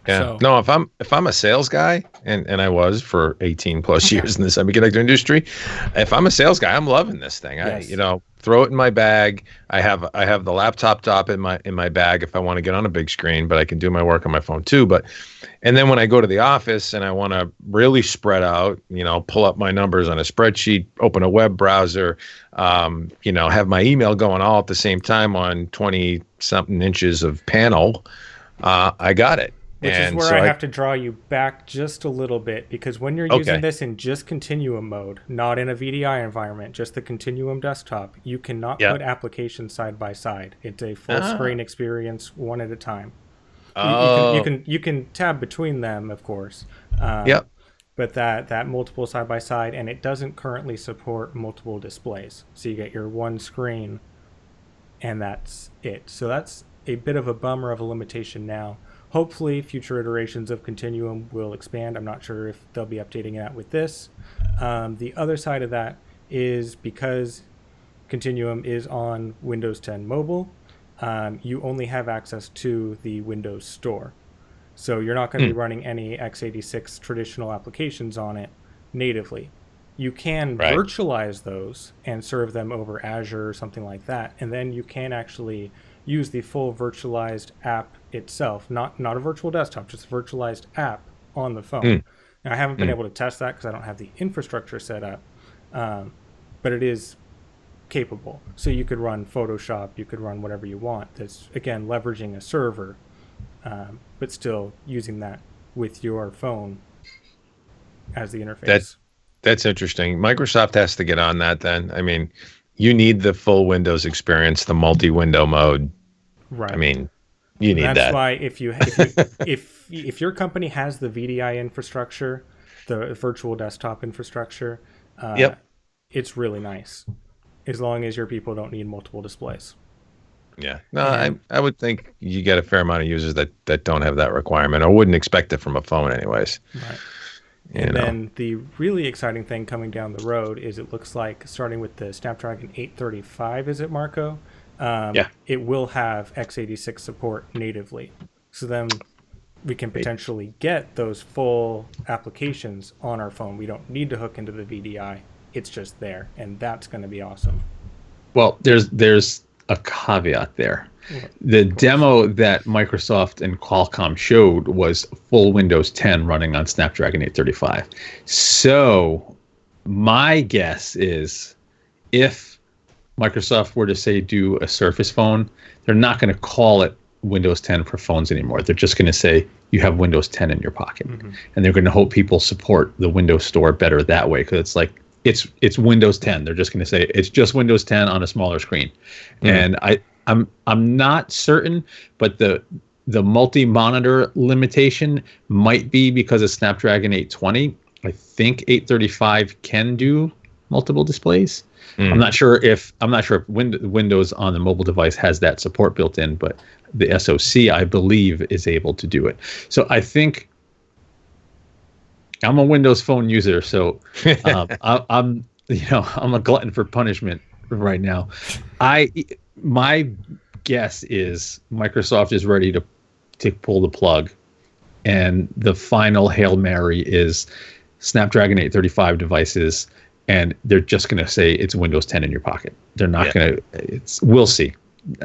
Yeah. So, No, if I'm a sales guy, and I was for 18 plus years in the semiconductor industry, if I'm a sales guy, I'm loving this thing. yes. Throw it in my bag. I have the laptop top in my bag if I want to get on a big screen, but I can do my work on my phone too. And then when I go to the office and I want to really spread out, pull up my numbers on a spreadsheet, open a web browser, have my email going all at the same time on 20 something inches of panel, I got it. Which is where I have to draw you back just a little bit, because when you're using this in just Continuum mode, not in a VDI environment, just the Continuum desktop, you cannot put applications side by side. It's a full screen experience, one at a time. You can tab between them, of course. But that multiple side by side, and it doesn't currently support multiple displays. So you get your one screen, and that's it. So that's a bit of a bummer of a limitation now. Hopefully, future iterations of Continuum will expand. I'm not sure if they'll be updating that with this. The other side of that is because Continuum is on Windows 10 Mobile, you only have access to the Windows Store. So you're not going to be running any x86 traditional applications on it natively. You can virtualize those and serve them over Azure or something like that, and then you can actually use the full virtualized app itself, not a virtual desktop, just a virtualized app on the phone. Now, I haven't been able to test that because I don't have the infrastructure set up, but it is capable. So you could run Photoshop, you could run whatever you want. That's, again, leveraging a server, but still using that with your phone as the interface. That's interesting. Microsoft has to get on that then. I mean, you need the full Windows experience, the multi-window mode. Right. I mean, you need that. That's why if your company has the VDI infrastructure, the virtual desktop infrastructure, it's really nice, as long as your people don't need multiple displays. Yeah. No, I would think you get a fair amount of users that don't have that requirement, or wouldn't expect it from a phone anyways. Right. And then the really exciting thing coming down the road is, it looks like, starting with the Snapdragon 835, is it, Marco? It will have x86 support natively. So then we can potentially get those full applications on our phone. We don't need to hook into the VDI. It's just there, and that's going to be awesome. Well, there's a caveat there. The demo that Microsoft and Qualcomm showed was full Windows 10 running on Snapdragon 835. So my guess is, if Microsoft were to say do a Surface phone, they're not going to call it Windows 10 for phones anymore. They're just going to say you have Windows 10 in your pocket. And they're going to hope people support the Windows Store better that way, because it's like it's Windows 10. They're just going to say it's just Windows 10 on a smaller screen. And I'm not certain, but the multi-monitor limitation might be because of Snapdragon 820. I think 835 can do multiple displays. I'm not sure if Windows on the mobile device has that support built in, but the SoC, I believe, is able to do it. So I think I'm a Windows Phone user, so I'm a glutton for punishment right now. My guess is Microsoft is ready to pull the plug, and the final Hail Mary is Snapdragon 835 devices, and they're just going to say it's Windows 10 in your pocket. They're not going to. We'll see.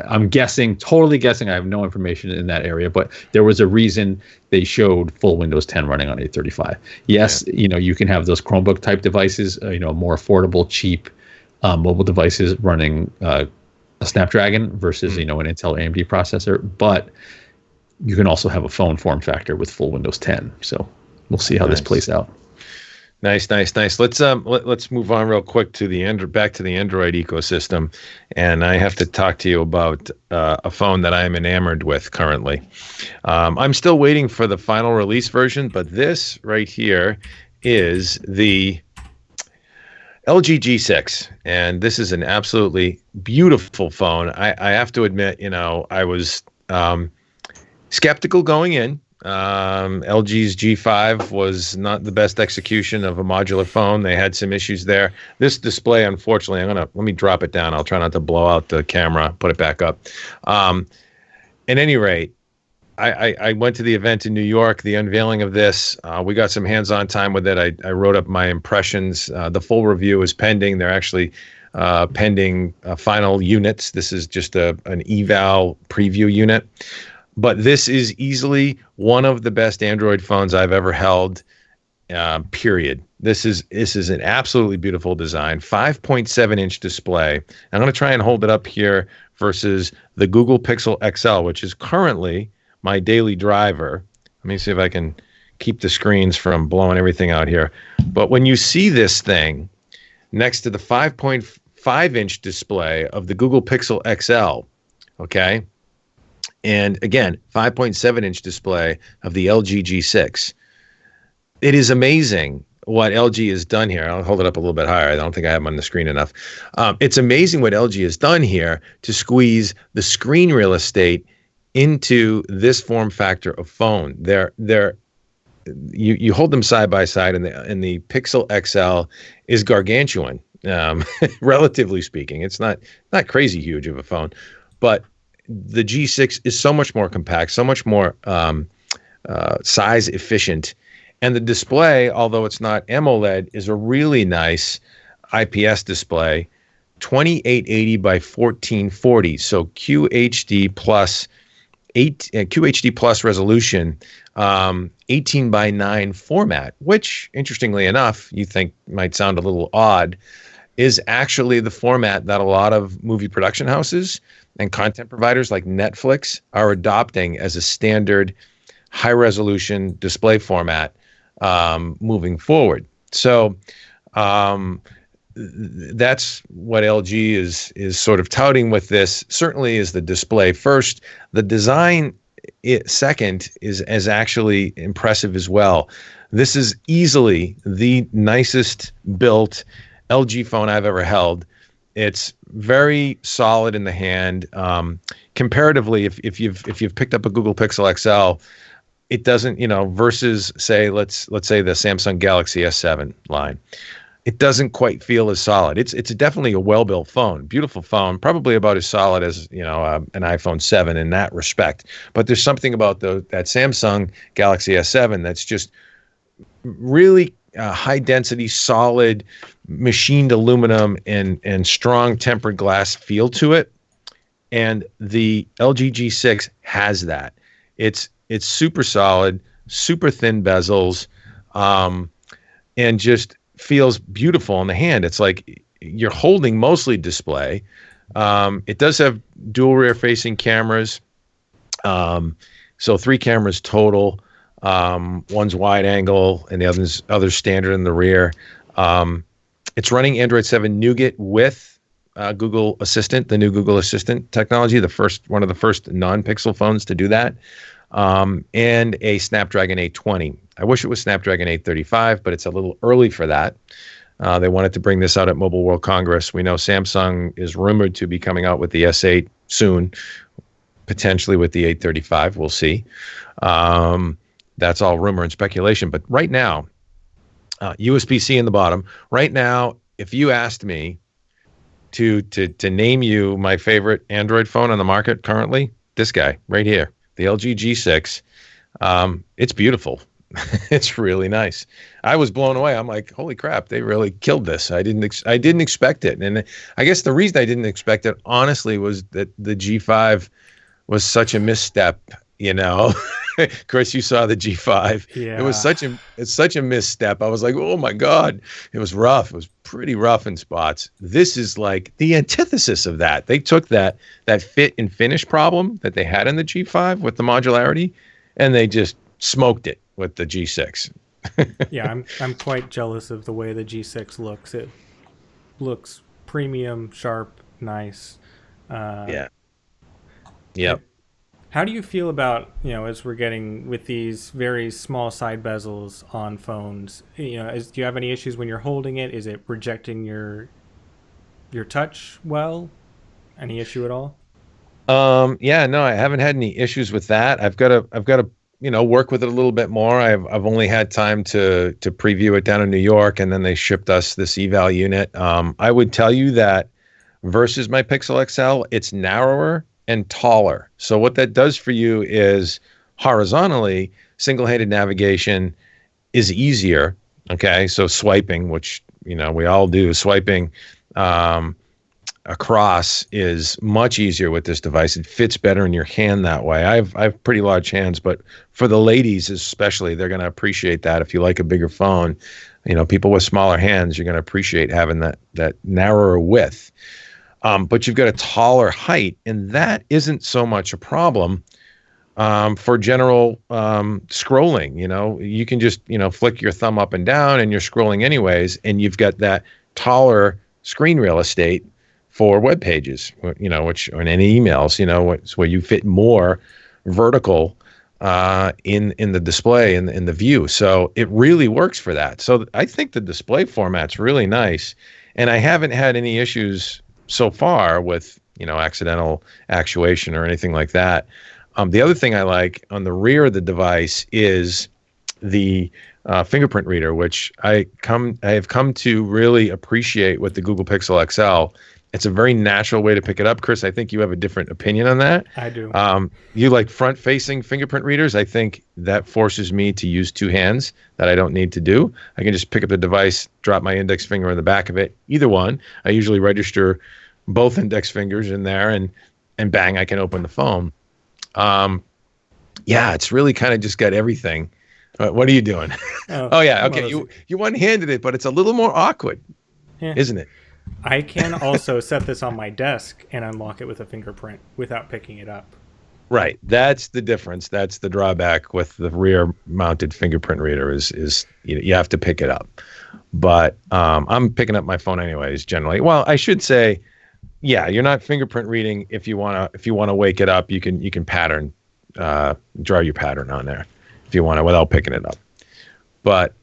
I'm totally guessing. I have no information in that area, but there was a reason they showed full Windows 10 running on 835. Yes, you can have those Chromebook type devices, more affordable, cheap mobile devices running a Snapdragon versus an Intel AMD processor, but you can also have a phone form factor with full Windows 10. So we'll see how this plays out. Nice. Let's move on real quick to back to the Android ecosystem, and I have to talk to you about a phone that I am enamored with currently. I'm still waiting for the final release version, but this right here is the LG G6, and this is an absolutely beautiful phone. I have to admit, I was skeptical going in. LG's G5 was not the best execution of a modular phone. They had some issues there. This display, unfortunately, let me drop it down. I'll try not to blow out the camera, put it back up. At any rate, I went to the event in New York, the unveiling of this. We got some hands-on time with it. I wrote up my impressions. The full review is pending. They're actually pending final units. This is just an eval preview unit. But this is easily one of the best Android phones I've ever held, period. This is an absolutely beautiful design. 5.7-inch display. I'm going to try and hold it up here versus the Google Pixel XL, which is currently my daily driver. Let me see if I can keep the screens from blowing everything out here. But when you see this thing next to the 5.5-inch display of the Google Pixel XL, okay, and again, 5.7-inch display of the LG G6, it is amazing what LG has done here. I'll hold it up a little bit higher. I don't think I have them on the screen enough. It's amazing what LG has done here to squeeze the screen real estate into this form factor of phone. You hold them side by side, and the Pixel XL is gargantuan, relatively speaking. It's not crazy huge of a phone, but the G6 is so much more compact, so much more size efficient. And the display, although it's not AMOLED, is a really nice IPS display, 2880 by 1440. So QHD plus QHD plus resolution, 18 by 9 format, which, interestingly enough, you think might sound a little odd, is actually the format that a lot of movie production houses and content providers like Netflix are adopting as a standard high-resolution display format moving forward. So that's what LG is sort of touting with this. Certainly is the display first. The design second is actually impressive as well. This is easily the nicest built LG phone I've ever held. It's very solid in the hand. Comparatively, if you've picked up a Google Pixel XL, it doesn't, versus say let's say the Samsung Galaxy S7 line, it doesn't quite feel as solid. It's definitely a well-built phone, beautiful phone, probably about as solid as an iPhone 7 in that respect. But there's something about that Samsung Galaxy S7 that's just really high density, solid, machined aluminum and strong tempered glass feel to it. And the LG G6 has that. It's super solid, super thin bezels, and just feels beautiful in the hand. It's like you're holding mostly display. It does have dual rear facing cameras. So 3 cameras total. One's wide angle and the other's standard in the rear. It's running Android 7 Nougat with Google Assistant, the new Google Assistant technology, one of the first non-Pixel phones to do that. And a Snapdragon 820. I wish it was Snapdragon 835, but it's a little early for that. They wanted to bring this out at Mobile World Congress. We know Samsung is rumored to be coming out with the S8 soon, potentially with the 835. We'll see. That's all rumor and speculation. But right now, USB-C in the bottom. Right now, if you asked me to name you my favorite Android phone on the market currently, this guy right here, the LG G6, it's beautiful. It's really nice. I was blown away. I'm like, holy crap, they really killed this. I didn't expect it. And I guess the reason I didn't expect it, honestly, was that the G5 was such a misstep, Of course, you saw the G5. Yeah. It's such a misstep. I was like, oh my God, it was rough. It was pretty rough in spots. This is like the antithesis of that. They took that fit and finish problem that they had in the G5 with the modularity, and they just smoked it with the G6. Yeah, I'm quite jealous of the way the G6 looks. It looks premium, sharp, nice. Yeah. Yep. How do you feel about, as we're getting with these very small side bezels on phones, do you have any issues when you're holding it? Is it rejecting your touch well? Any issue at all? Yeah, no, I haven't had any issues with that. I've got to work with it a little bit more. I've only had time to preview it down in New York, and then they shipped us this eval unit. I would tell you that versus my Pixel XL, it's narrower and taller. So what that does for you is Horizontally, single-handed navigation is easier. Okay, so swiping, which we all do, swiping across is much easier with this device. It fits better in your hand that way. I have pretty large hands, but for the ladies especially, they're going to appreciate that. If you like a bigger phone, people with smaller hands, you're going to appreciate having that narrower width. But you've got a taller height, and that isn't so much a problem for general scrolling. You can just flick your thumb up and down, and you're scrolling anyways, and you've got that taller screen real estate for web pages, which or in any emails, where you fit more vertical in the display in the view. So it really works for that. So I think the display format's really nice, and I haven't had any issues so far with accidental actuation or anything like that. The other thing I like on the rear of the device is the fingerprint reader, which I have come to really appreciate with the Google Pixel XL. It's a very natural way to pick it up. Chris, I think you have a different opinion on that. I do. You like front-facing fingerprint readers. I think that forces me to use two hands that I don't need to do. I can just pick up the device, drop my index finger in the back of it, either one. I usually register both index fingers in there, and bang, I can open the phone. Yeah, it's really kind of just got everything. What are you doing? Oh yeah, okay. You one-handed it, but it's a little more awkward, isn't it? I can also set this on my desk and unlock it with a fingerprint without picking it up. Right. That's the difference. That's the drawback with the rear-mounted fingerprint reader is you have to pick it up. But I'm picking up my phone anyways, generally. Well, I should say, yeah, you're not fingerprint reading. If you wanna wake it up, you can pattern, draw your pattern on there if you want to without picking it up. But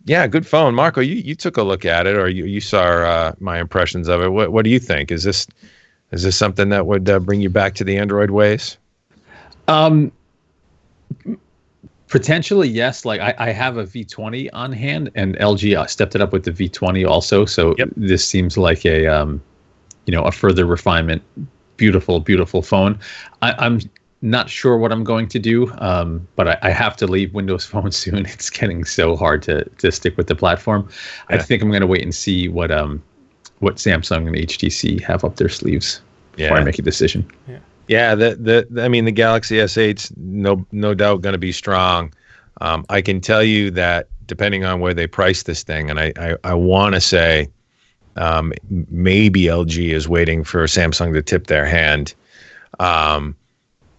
yeah, good phone. Marco, you took a look at it, or you saw my impressions of it. What do you think? Is this something that would bring you back to the Android ways? Potentially, yes. Like I have a V20 on hand, and LG stepped it up with the V20 also. So This seems like a further refinement. Beautiful, beautiful phone. I'm not sure what I'm going to do, but I have to leave Windows Phone soon. It's getting so hard to stick with the platform. Yeah. I think I'm going to wait and see what Samsung and HTC have up their sleeves before I make a decision. Yeah. The Galaxy S8's no doubt going to be strong. I can tell you that depending on where they price this thing, and I want to say maybe LG is waiting for Samsung to tip their hand.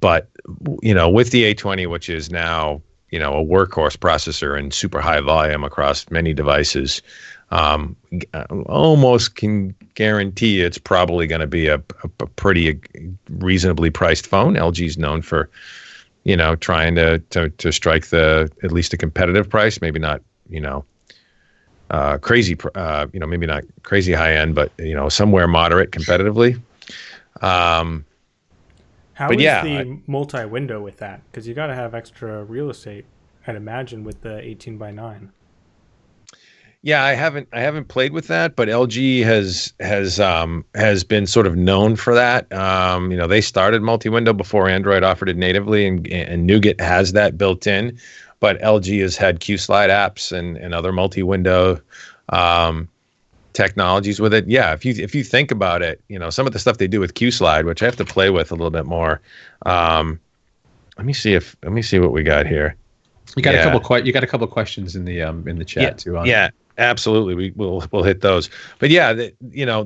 But with the A20, which is now a workhorse processor and super high volume across many devices, almost can guarantee it's probably going to be a pretty reasonably priced phone. LG's known for trying to strike at least a competitive price, maybe not crazy maybe not crazy high end, but somewhere moderate competitively. How is the multi-window with that? Because you got to have extra real estate, I'd imagine, with the 18:9. Yeah, I haven't played with that, but LG has been sort of known for that. They started multi-window before Android offered it natively, and Nougat has that built in. But LG has had Q-Slide apps and other multi-window technologies with it. Yeah, if you think about it, some of the stuff they do with Q-Slide, which I have to play with a little bit more. Let me see what we got here. You got a couple questions in the chat too. Yeah, absolutely. We'll hit those. But yeah,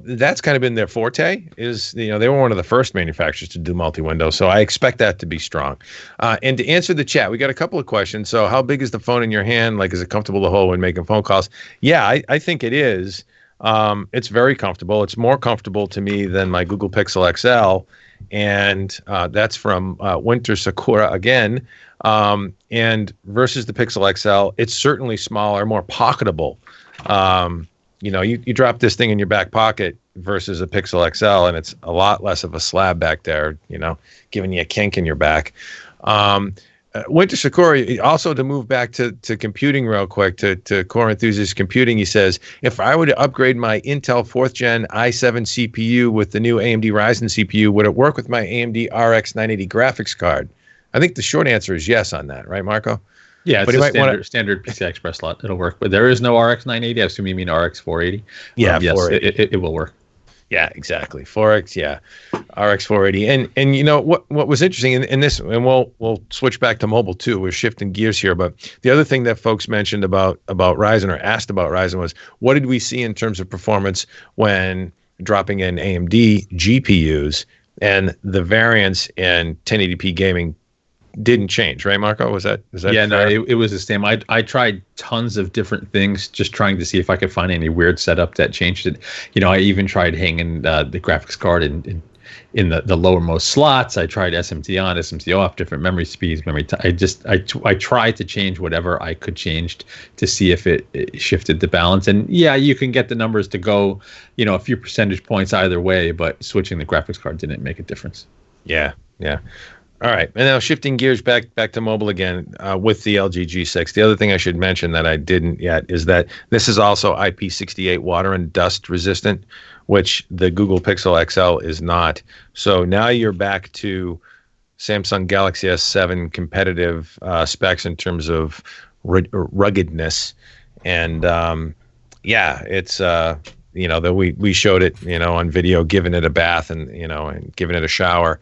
that's kind of been their forte. They were one of the first manufacturers to do multi-window, so I expect that to be strong. And to answer the chat, we got a couple of questions. So, how big is the phone in your hand? Like, is it comfortable to hold when making phone calls? Yeah, I think it is. It's very comfortable. It's more comfortable to me than my Google Pixel XL, and that's from Winter Sakura again. And versus the Pixel XL, it's certainly smaller, more pocketable. You drop this thing in your back pocket versus a Pixel XL, and it's a lot less of a slab back there, giving you a kink in your back. Winter Sakura, also to move back to computing real quick, to Core Enthusiast Computing, he says, if I were to upgrade my Intel 4th Gen i7 CPU with the new AMD Ryzen CPU, would it work with my AMD RX 980 graphics card? I think the short answer is yes on that, right, Marco? Yeah, But it's you a might want to, standard PCI Express slot. It'll work, but there is no RX 980. I assume you mean RX 480. yeah, Yes, 480. it will work. Yeah, exactly. 4X, yeah. RX 480. And you know what was interesting in this, and we'll switch back to mobile too. We're shifting gears here, but the other thing that folks mentioned about Ryzen or asked about Ryzen was, what did we see in terms of performance when dropping in AMD GPUs, and the variance in 1080p gaming didn't change, right, Marco? Was that Yeah, fair? no, it was the same. I tried tons of different things, just trying to see if I could find any weird setup that changed it. I even tried hanging the graphics card in the lowermost slots. I tried SMT on, SMT off, different memory speeds, memory time. I tried to change whatever I could change to see if it shifted the balance. And yeah, you can get the numbers to go, a few percentage points either way, but switching the graphics card didn't make a difference. Yeah. All right, and now shifting gears back to mobile again with the LG G6. The other thing I should mention that I didn't yet is that this is also IP68 water and dust resistant, which the Google Pixel XL is not. So now you're back to Samsung Galaxy S7 competitive specs in terms of ruggedness, and it's that we showed it, on video, giving it a bath and giving it a shower.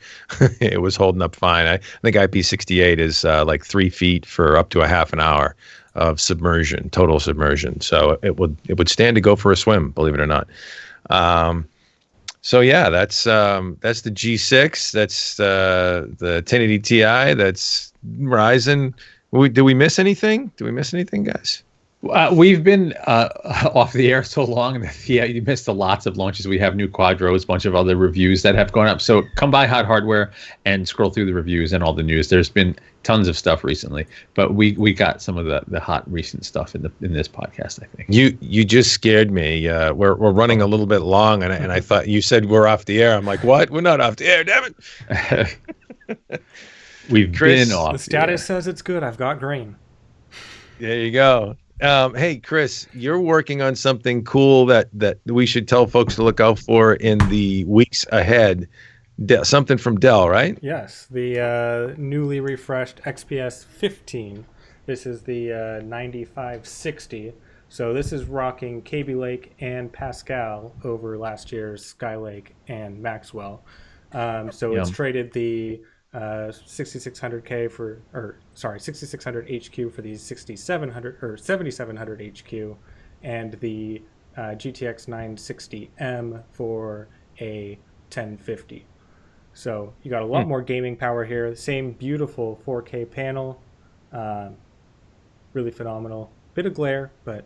It was holding up fine. I think IP68 is like 3 feet for up to a half an hour of submersion, total submersion. So it would stand to go for a swim, believe it or not. So yeah, that's the G6. That's the 1080 Ti. That's Ryzen. Did we miss anything? Guys? We've been off the air so long that you missed lots of launches. We have new Quadros, a bunch of other reviews that have gone up. So come by HotHardware and scroll through the reviews and all the news. There's been tons of stuff recently, but we got some of the hot recent stuff in this podcast. I think you just scared me. We're running a little bit long, and I thought you said we're off the air. I'm like, what? We're not off the air, damn it. We've Chris, been off. The status says it's good. I've got green. There you go. Hey, Chris, you're working on something cool that we should tell folks to look out for in the weeks ahead. Something from Dell, right? Yes, the newly refreshed XPS 15. This is the 9560. So this is rocking Kaby Lake and Pascal over last year's Skylake and Maxwell. It's traded the 6600K 6600 HQ for the 6700 or 7700 HQ, and the GTX 960M for a 1050. So you got a lot more gaming power here. Same beautiful 4K panel, really phenomenal. Bit of glare, but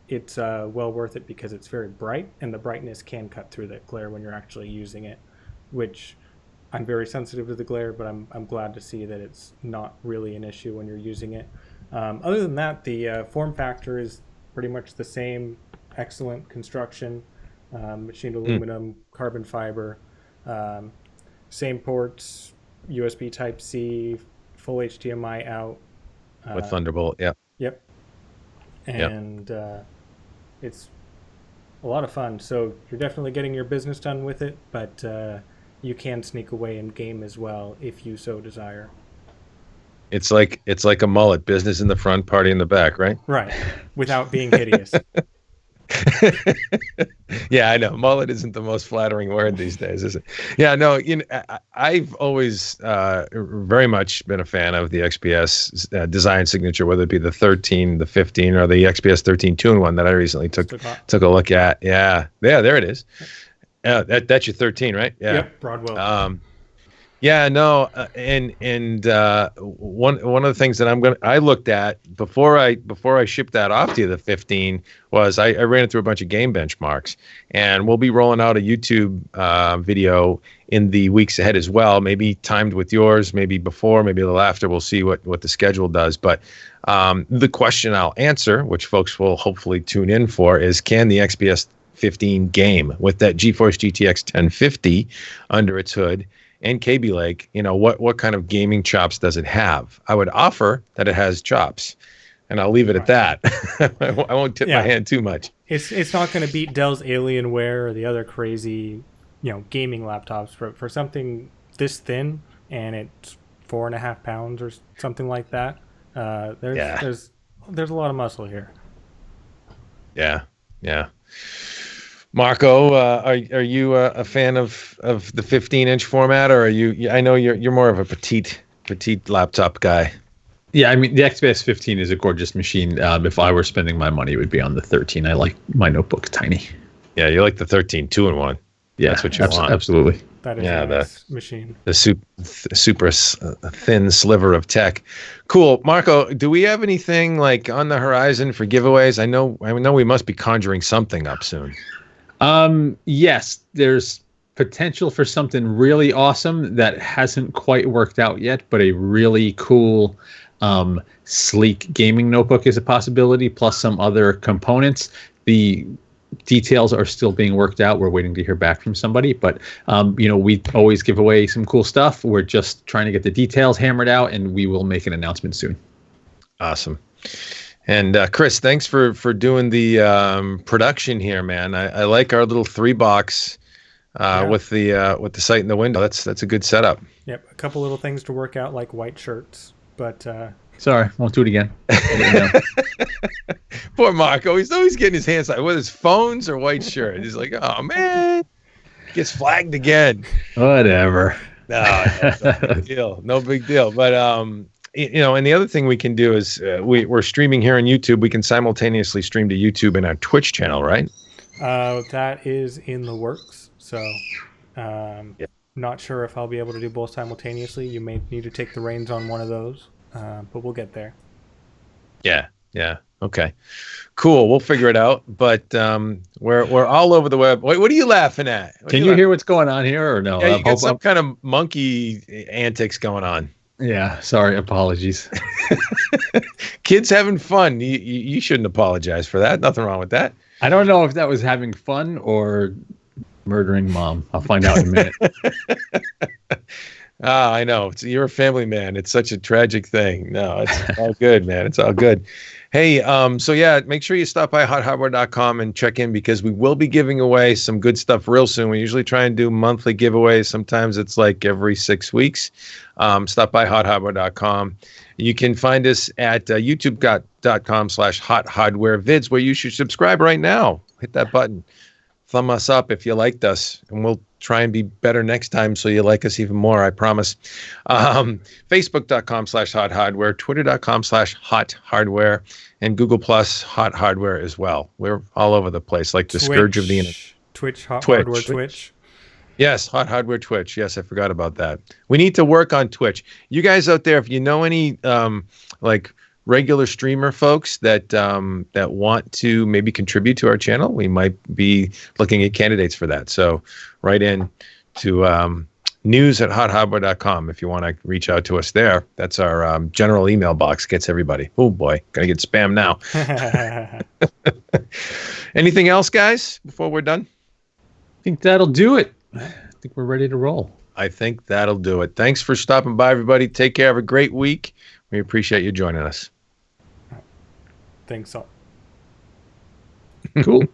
it's well worth it because it's very bright, and the brightness can cut through that glare when you're actually using it, which I'm very sensitive to the glare, but I'm glad to see that it's not really an issue when you're using it. Other than that, the form factor is pretty much the same. Excellent construction, machined aluminum, carbon fiber, same ports, USB Type-C, full HDMI out. With Thunderbolt, yeah. Yep. And it's a lot of fun. So you're definitely getting your business done with it, but you can sneak away and game as well if you so desire. It's like a mullet, business in the front, party in the back, right? Right, without being hideous. Yeah, I know. Mullet isn't the most flattering word these days, is it? Yeah, no. I've always very much been a fan of the XPS design signature, whether it be the 13, the 15, or the XPS 13 2-in-1 that I recently took a look at. Yeah, there it is. That's your 13, right? Yeah. Yep, Broadwell. Yeah, no, and one of the things that I looked at before I shipped that off to you, the 15, was I ran it through a bunch of game benchmarks, and we'll be rolling out a YouTube video in the weeks ahead as well. Maybe timed with yours, maybe before, maybe a little after. We'll see what the schedule does. But the question I'll answer, which folks will hopefully tune in for, is can the XPS 15 game with that GeForce GTX 1050 under its hood and Kaby Lake? What kind of gaming chops does it have? I would offer that it has chops, and I'll leave it at that. I won't tip my hand too much. It's not going to beat Dell's Alienware or the other crazy, gaming laptops for something this thin, and it's 4.5 pounds or something like that. There's a lot of muscle here. Yeah. Marco, are you a fan of the 15-inch format, or are you? I know you're more of a petite laptop guy. Yeah, I mean, the XPS 15 is a gorgeous machine. If I were spending my money, it would be on the 13. I like my notebook tiny. Yeah, you like the 13 2-in-1. Yeah, that's what you want. Absolutely. That is a nice machine. The super thin sliver of tech. Cool. Marco, do we have anything like on the horizon for giveaways? I know we must be conjuring something up soon. Yes, there's potential for something really awesome that hasn't quite worked out yet, but a really cool, sleek gaming notebook is a possibility, plus some other components. The details are still being worked out. We're waiting to hear back from somebody, but we always give away some cool stuff. We're just trying to get the details hammered out, and we will make an announcement soon. Awesome. And Chris, thanks for doing the production here, man. I like our little 3-box with the sight in the window. That's a good setup. Yep, a couple little things to work out, like white shirts, but sorry, won't do it again. Poor Marco, he's always getting his hands like with his phones or white shirt. He's like, oh man, gets flagged again. Whatever. No big deal. No big deal. But and the other thing we can do is we're streaming here on YouTube. We can simultaneously stream to YouTube and our Twitch channel, right? That is in the works. So, not sure if I'll be able to do both simultaneously. You may need to take the reins on one of those, but we'll get there. Yeah. Okay. Cool. We'll figure it out. But we're all over the web. Wait, what are you laughing at? Can you hear what's going on here or no? Yeah, you got some kind of monkey antics going on. Yeah. Sorry. Apologies. Kids having fun. You shouldn't apologize for that. Nothing wrong with that. I don't know if that was having fun or murdering mom. I'll find out in a minute. I know. You're a family man. It's such a tragic thing. No, it's all good, man. It's all good. Hey, so yeah, make sure you stop by HotHardware.com and check in, because we will be giving away some good stuff real soon. We usually try and do monthly giveaways. Sometimes it's like every 6 weeks. Stop by HotHardware.com. You can find us at youtube.com/HotHardwareVids, where you should subscribe right now. Hit that button. Thumb us up if you liked us, and we'll try and be better next time so you like us even more, I promise. Facebook.com/HotHardware, Twitter.com/HotHardware, and Google Plus HotHardware as well. We're all over the place, like the scourge of the internet. Twitch. Yes, HotHardware Twitch. Yes, I forgot about that. We need to work on Twitch. You guys out there, if you know any like regular streamer folks that want to maybe contribute to our channel, we might be looking at candidates for that. So write in to news@hothardware.com if you want to reach out to us there. That's our general email box. Gets everybody. Oh boy, gotta get spam now. Anything else, guys, before we're done? I think that'll do it. I think we're ready to roll. I think that'll do it. Thanks for stopping by, everybody. Take care. Have a great week. We appreciate you joining us. Thanks all. Cool.